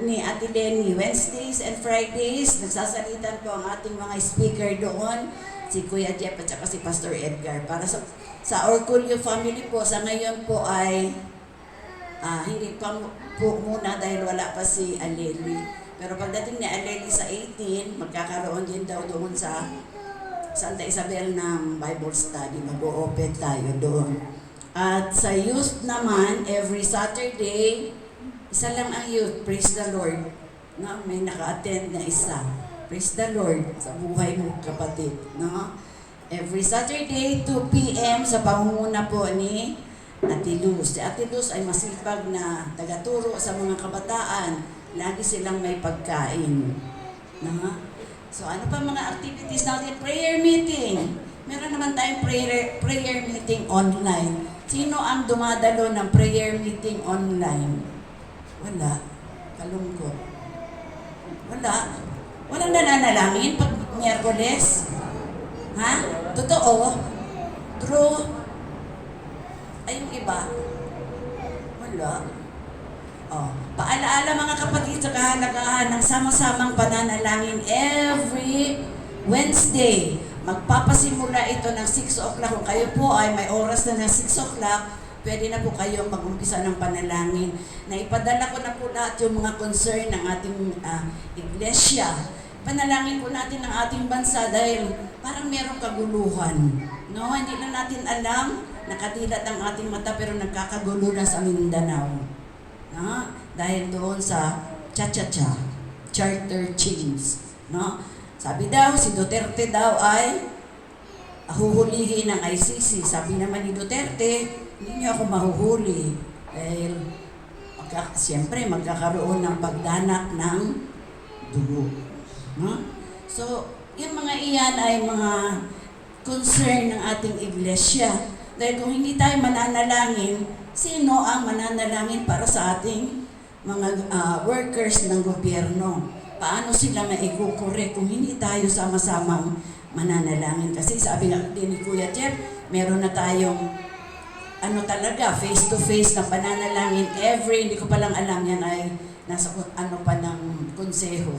ni Ate Lenny, Wednesdays and Fridays, nagsasalitan po ang ating mga speaker doon. Si Kuya Jeff at saka si Pastor Edgar. Para sa Orculio family po, sa ngayon po ay hindi pa po muna dahil wala pa si Aleli. Pero pagdating ni Aleli sa 18, magkakaroon din daw doon sa Santa Isabel ng Bible study. Mag-o-open tayo doon. At sa youth naman, every Saturday, isa lang ang youth. Praise the Lord. No? May naka-attend na isa. Praise the Lord sa buhay mo, kapatid. No? Every Saturday, 2 p.m. sa pangunguna po ni Ate Luz. Si Ate Luz ay masipag na tagaturo sa mga kabataan. Lagi silang may pagkain. No? So ano pa mga activities natin? Prayer meeting. Meron naman tayong prayer meeting online. Sino ang dumadalo ng prayer meeting online? Wala. Kalungkot. Wala. Walang nananalangin pag Miyerkules? Ha? Totoo? True? Ay, yung iba? Wala. Oh, paalaala mga kapatid sa kahalagahan ng sama-samang pananalangin every Wednesday. Magpapasimula ito ng 6 o'clock. Kung kayo po ay may oras na ng 6 o'clock, pwede na po kayo mag-umpisa ng panalangin. Naipadala ko na po lahat yung mga concern ng ating iglesia. Panalangin po natin ang ating bansa dahil parang merong kaguluhan. No, hindi na natin alam, nakadilat ang ating mata pero nagkakagulo na sa Mindanao. No? Dahil doon sa cha-cha-cha, charter chains. No? Sabi daw, si Duterte daw ay huhulihin ng ICC. Sabi naman ni Duterte, hindi niyo ako mahuhuli. Dahil, siyempre, magkakaroon ng pagdanak ng dugo. No? So, yung mga iyan ay mga concern ng ating iglesia. Dahil kung hindi tayo mananalangin, sino ang mananalangin para sa ating mga workers ng gobyerno? Paano sila maikukorek kung hindi tayo sama-samang mananalangin? Kasi sabi nga din ni Kuya Jeff, meron na tayong face-to-face na pananalangin hindi ko palang alam yan ay nasa pa ng konseho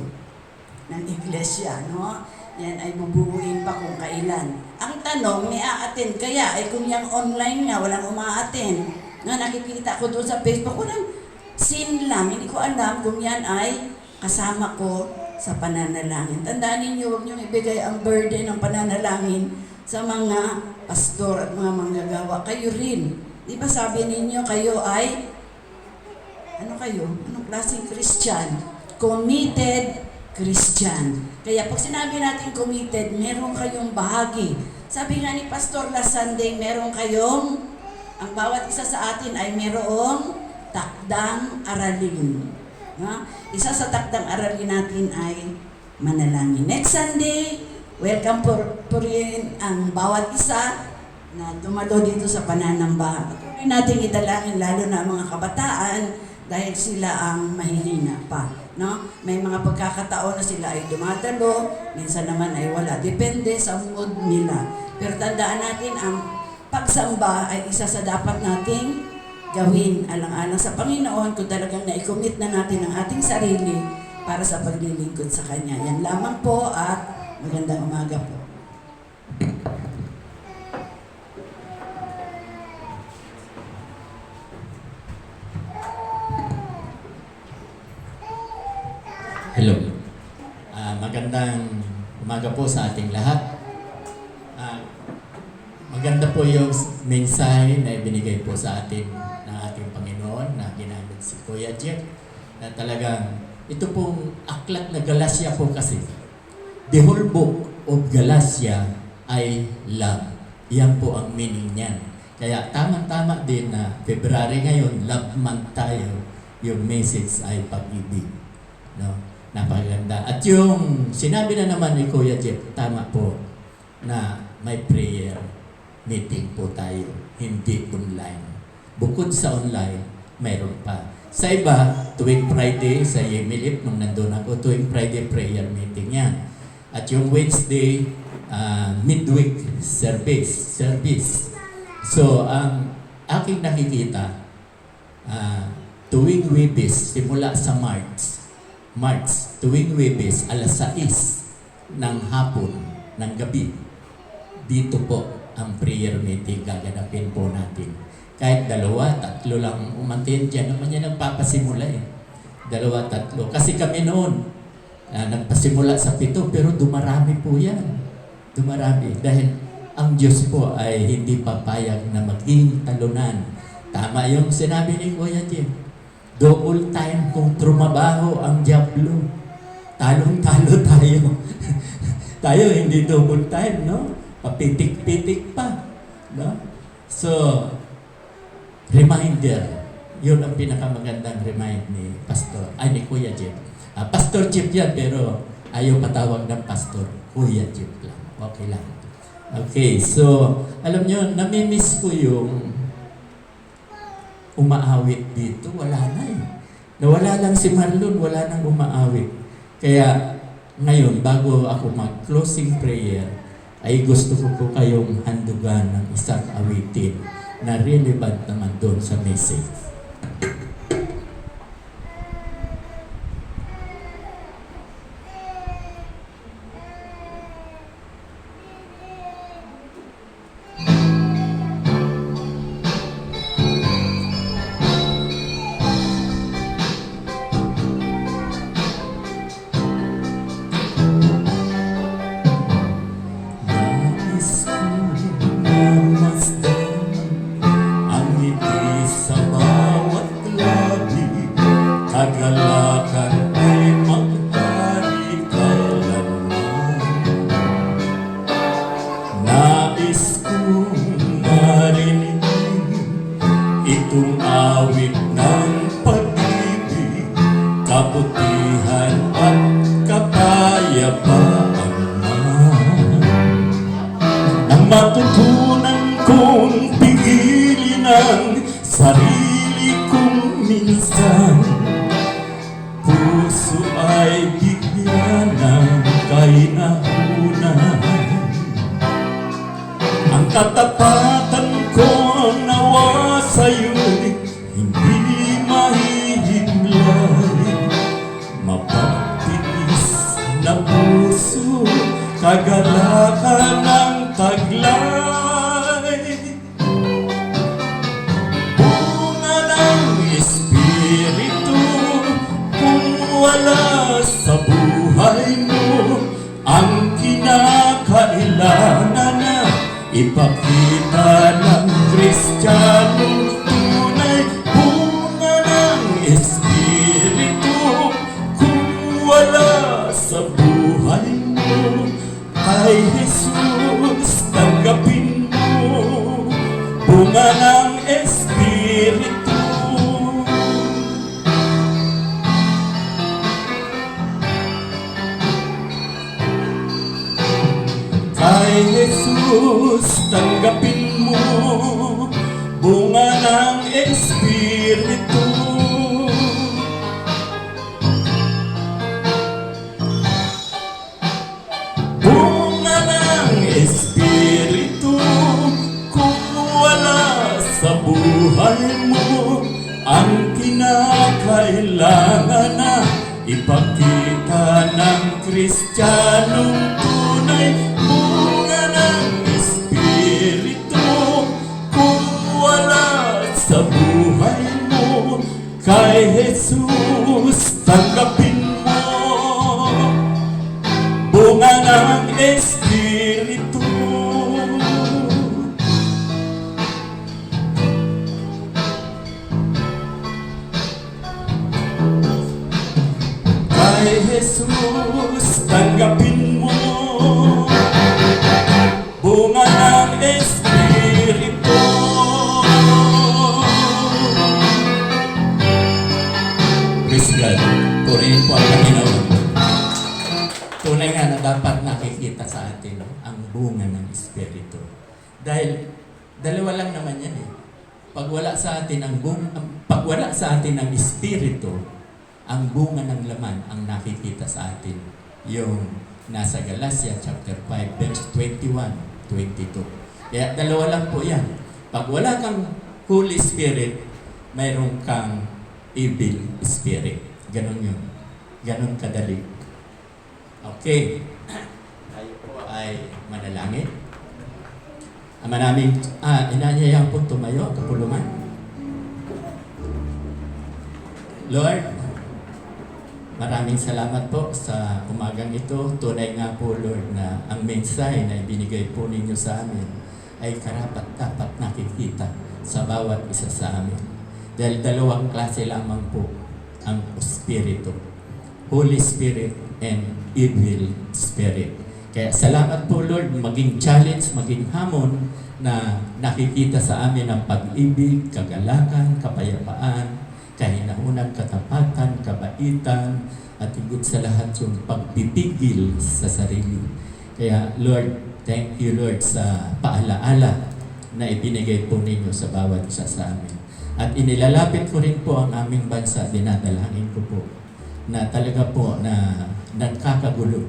ng iglesia, no? Yan ay bubuuin pa kung kailan. Ang tanong, may a-attend kaya? Kung yung online nga, walang uma-attend. No, nakikita ko doon sa Facebook, walang sin lang. Hindi ko alam kung yan ay kasama ko sa pananalangin. Tandaan ninyo, huwag niyong ibigay ang burden ng pananalangin sa mga pastor at mga manggagawa. Kayo rin. Di ba sabi ninyo, kayo ay, ano kayo? Anong klaseng Christian? Committed Christian. Kaya pag sinabi natin committed, meron kayong bahagi. Sabi nga ni Pastor last Sunday, meron kayong, ang bawat isa sa atin ay merong takdang aralin. No? Isa sa takdang aralin natin ay manalangin. Next Sunday, welcome po rin ang bawat isa na dumalo dito sa pananamba. Patuloy natin idalangin lalo na ang mga kabataan dahil sila ang mahihina pa. No? May mga pagkakataon na sila ay dumadalo, minsan naman ay wala. Depende sa mood nila. Pero tandaan natin, ang pagsamba ay isa sa dapat nating gawin alang-alang sa Panginoon kung talagang na-commit na natin ang ating sarili para sa paglilingkod sa Kanya. Yan lamang po at magandang umaga po. Hello. Magandang umaga po sa ating lahat. Maganda po yung mensahe na ibinigay po sa atin ng ating Panginoon na ginamit si Kuya Jeff, na talagang ito pong aklat na Galatia po kasi. The whole book of Galatia ay love. Yan po ang meaning niyan. Kaya tamang-tama din na February ngayon, love month tayo, yung message ay pag-ibig. No? Napakaganda. At yung sinabi na naman ni Kuya Jeff, tama po na may prayer meeting po tayo, hindi online. Bukod sa online, mayroon pa. Sa iba, tuwing Friday, sa Yemilip, nung nandun ako, tuwing Friday prayer meeting yan. At yung Wednesday, midweek service. So, ang aking nakikita, tuwing Webes, simula sa March, tuwing Webes, alas 6 ng hapon, ng gabi, dito po ang prayer meeting gaganapin po natin. Kahit 2, 3 lang umattend, dyan naman yan nagpapasimula eh. 2, 3. Kasi kami noon, nagpasimula sa 7, pero dumarami po yan. Dumarami. Dahil ang Diyos po ay hindi papayag na maging talunan. Tama yung sinabi ni Kuya Jim. Double time kung trumabaho ang diablo. Talong-talo tayo. Tayo hindi double time, no? Papitik-pitik pa. No? So, reminder. Yun ang pinakamagandang remind ni Pastor. Ay, ni Kuya Jeff. Pastor Jeff yan, pero ayaw patawag ng Pastor. Kuya Jeff lang. Okay lang. Okay, so, alam nyo, namimiss ko yung umaawit dito. Wala na eh. Nawala lang si Marlon, wala nang umaawit. Kaya, ngayon, bago ako mag-closing prayer, ay gusto ko po kayong handugan ng isang awitin na relevant naman doon sa message. Kagalakan ay maghari kailanman. Nais kong narinig itong awit ng pag-ibig, kabutihan at kapayapaan nang matutunan kong pigilin ang sarili kong minsan. Puso ay bigyan ng kainahunan. Ang katapatan ko nawa sa'yo'y hindi mahihimlay. Mapagtiis na puso, kagalakan ng taglay. Bunga ng Espiritu, wala sa buhay. buhay mo ang kinakailangan na ipakita ng Kristiyanong tunay bunga ng Espiritu. Kung wala sa buhay mo ay Jesus, tanggapin mo bunga ng Espiritu. Kay Jesus, tanggapin mo bunga ng Espiritu. Bunga ng Espiritu, kung wala sa buhay mo ang kinakailangan na ipakita ng Kristiyanong tunay bunga ng Espiritu. Kung wala sa buhay mo kay Jesus, tanggapin mo bunga ng Espiritu. Kay Jesus, tanggapin mo bunga ng Espiritu. Praise God. Purihin po ang Panginoon. Tunay nga na dapat nakikita sa atin ang bunga ng Espiritu. Dahil dalawa lang naman yan eh. Pag wala sa atin pag wala sa atin ang Espiritu, ang bunga ng laman ang nakikita sa atin. Yung nasa Galatia chapter 5 verse 21, 22. Kaya dalawa lang po yan. Pag wala kang Holy Spirit, mayroon kang evil spirit. Ganon yun. Ganon kadali. Okay. Tayo po ay manalangin. Ama namin, inanyayahan po tumayo, kapulungan. Lord, maraming salamat po sa umagang ito. Tunay nga po, Lord, na ang mensahe na ibinigay po ninyo sa amin ay karapat-dapat nakikita sa bawat isa sa amin. Dahil dalawang klase lamang po ang Espiritu. Holy Spirit and evil spirit. Kaya salamat po, Lord, maging challenge, maging hamon na nakikita sa amin ang pag-ibig, kagalakan, kapayapaan, kahinahunan, katapatan, kabaitan, at higit sa lahat yung pagpipigil sa sarili. Kaya Lord, thank you Lord sa paalaala na ibinigay po ninyo sa bawat isa sa amin. At inilalapit ko rin po ang aming bansa, dinadalangin ko po na talaga po na nagkakagulo.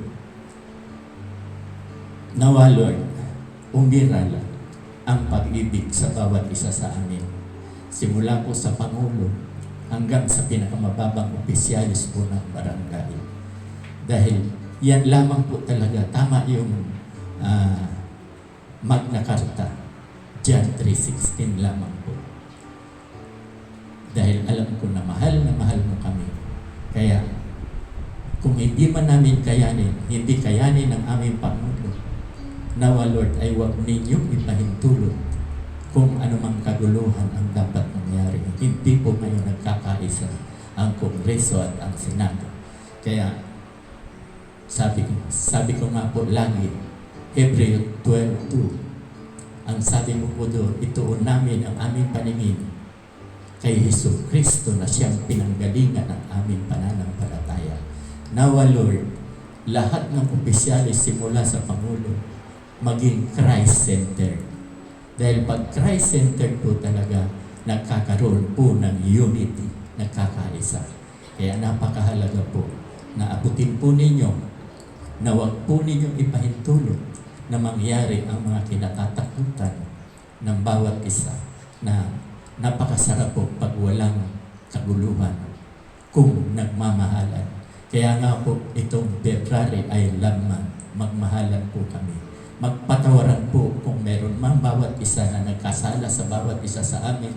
Nawa Lord, umiral ang pag-ibig sa bawat isa sa amin. Simula po sa Pangulo hanggang sa pinakamababang opisyalis po ng barangay. Dahil yan lamang po talaga, tama yung Magna Carta, John 3:16 lamang po. Dahil alam ko na mahal mo kami. Kaya kung hindi man namin kayanin, hindi kayanin ng aming Pangulo, nawa Lord ay huwag ninyong ipahintulot kung anumang kaguluhan ang dapat mangyari. Hindi po ngayon nagkakaisa ang Kongreso at ang Senado. Kaya sabi ko nga po lagi, Hebreo 12:2, ang sabi mo po doon, ituon namin ang aming paningin kay Hesus Kristo na siyang pinanggalingan ng aming pananampalataya. Nawa Lord, lahat ng opisyalis simula sa Pangulo, maging Christ-centered. Dahil pag Christ-centered po talaga, nagkakaroon po ng unity, nagkakaisa. Kaya napakahalaga po na abutin po ninyo na huwag po ninyong ipahintulot na mangyari ang mga kinatatakutan ng bawat isa na napakasarap po pag walang kaguluhan kung nagmamahalan. Kaya nga po itong February ay laman, magmahalan po kami. Magpatawaran po kung meron man bawat isa na nagkasala sa bawat isa sa amin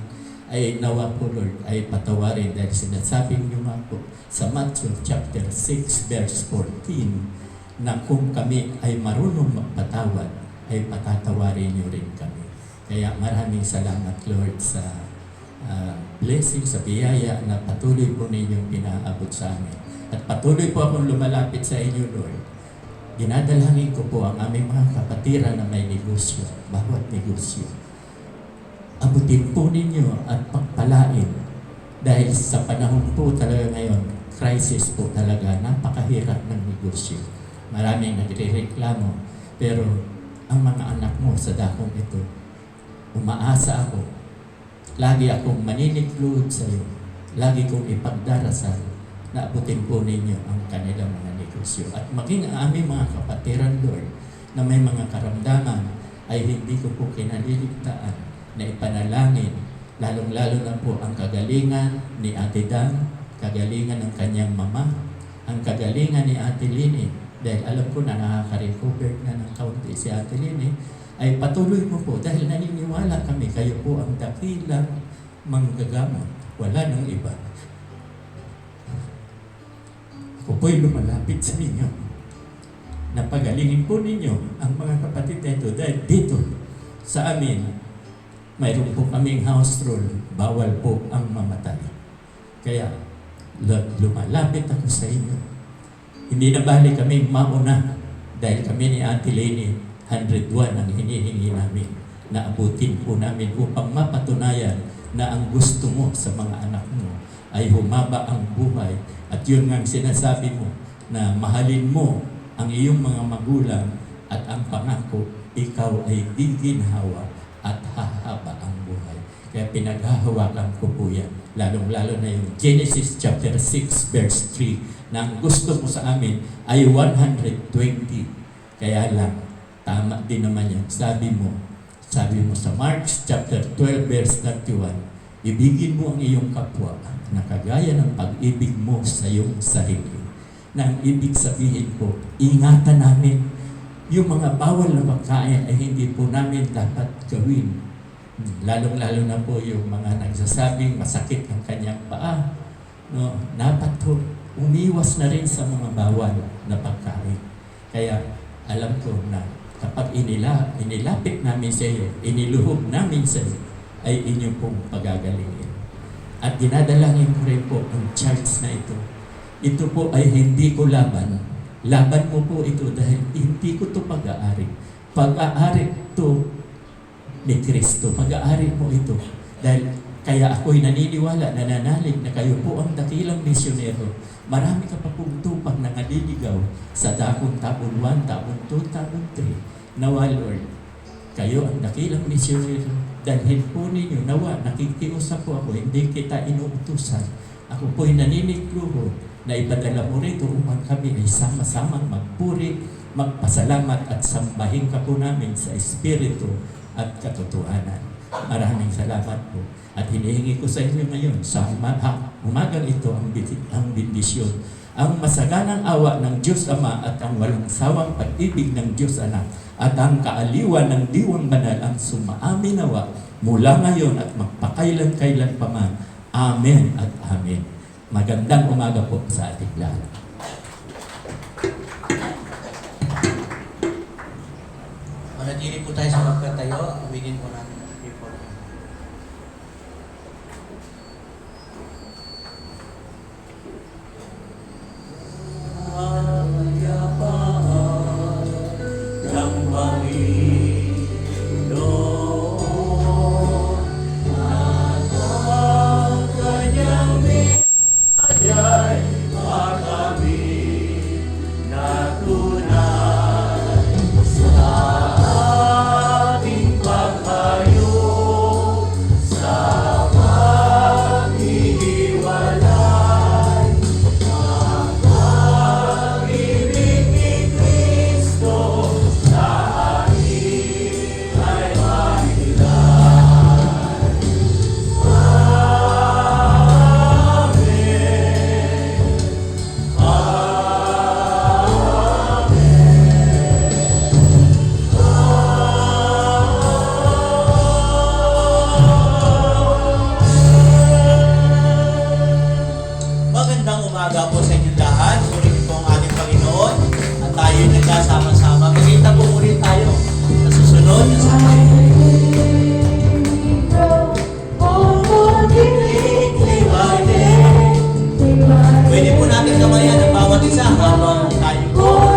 ay nawa po Lord ay patawarin dahil sinasabi niyo nga po sa Matthew chapter 6 verse 14 na kung kami ay marunong magpatawad ay patatawarin niyo rin kami. Kaya maraming salamat Lord sa blessing, sa biyaya na patuloy po ninyong pinaabot sa amin. At patuloy po akong lumalapit sa inyo Lord. Dinadalangin ko po ang aming mga kapatiran na may negosyo, bawat negosyo. Abutin po ninyo at pagpalain dahil sa panahon po talaga ngayon, crisis po talaga, napakahirap ng negosyo. Maraming nagre-reklamo, pero ang mga anak mo sa dakong ito, umaasa ako, lagi akong maniniklod sa iyo, lagi kong ipagdarasal na abutin po ninyo ang kanilang mga negosyo. At maging ang aming mga kapatiran, Lord, na may mga karamdaman ay hindi ko po kinaliligtaan na ipanalangin, lalong-lalo na po ang kagalingan ni Ate Dan, kagalingan ng kanyang mama, ang kagalingan ni Ate Lini, dahil alam ko na nakaka-recover na ng kaunti si Ate Lini, ay patuloy mo po dahil naniniwala kami, kayo po ang dakilang manggagamot, wala nang iba. Ako po'y lumalapit sa inyo, napagalingin po ninyo ang mga kapatid nito dahil dito sa amin, mayroon po kaming house rule, bawal po ang mamatay. Kaya, lumalapit ako sa inyo. Hindi na bali kami mauna dahil kami ni Ate Leni, 101 ang hinihingi namin na abutin po namin upang mapatunayan na ang gusto mo sa mga anak mo ay humaba ang buhay. At yun nga ang sinasabi mo na mahalin mo ang iyong mga magulang at ang pangako, ikaw ay giginhawa at hahaba ang buhay. Kaya pinaghahawakan ko po yan. Lalong-lalo na yung Genesis chapter 6 verse 3 na ang gusto mo sa amin ay 120. Kaya lang, tama din naman yan. Sabi mo sa Mark chapter 12 verse 31, ibigin mo ang iyong kapwa na kagaya ng pag-ibig mo sa iyong sarili. Nang ibig sabihin ko, ingatan namin yung mga bawal na pagkain ay hindi po namin dapat gawin. Lalong-lalo na po yung mga nagsasabing masakit ang kanyang paa. No, dapat po umiwas na rin sa mga bawal na pagkain. Kaya alam ko na kapag inilapit namin sa iyo, iniluhog namin sa iyo, ay inyong pong pagagalingin. At dinadalangin ko rin po ang charge na ito. Ito po ay hindi ko laban. Laban mo po ito dahil hindi ko ito pag-aari. Pag-aari ito ni Kristo. Pag-aari mo ito. Dahil kaya ako'y naniniwala, nananalig na kayo po ang dakilang misyonero. Marami ka pa pong tupang nangaliligaw sa dakong tabon 1, tabon 2, tabon 3. Nawa Lord, kayo ang dakilang misyonero. Dalhin po ninyo, nawa, nakikiusap po ako, hindi kita inuutusan. Ako po'y naninigluho na ipadala mo rito upang kami ay sama-samang magpuri, magpasalamat at sambahin ka po namin sa Espiritu at katotohanan. Maraming salamat po. At hinihingi ko sa inyo ngayon, sa umagang ito ang bendisyon, ang masaganang awa ng Diyos Ama at ang walang sawang pag-ibig ng Diyos Anak at ang kaaliwan ng Diwang Banal ang sumaaminawa mula ngayon at magpakailan-kailan pa man. Amen at Amen. Magandang umaga po sa ating lahat. Manatili po tayo sa magkatayo. Aminin po natin ang report. Pagkain nagkasama-sama. Magkita po ulit tayo sa susunod na Sunday. Pwede po natin gamayan ang bawat isa habang tayo po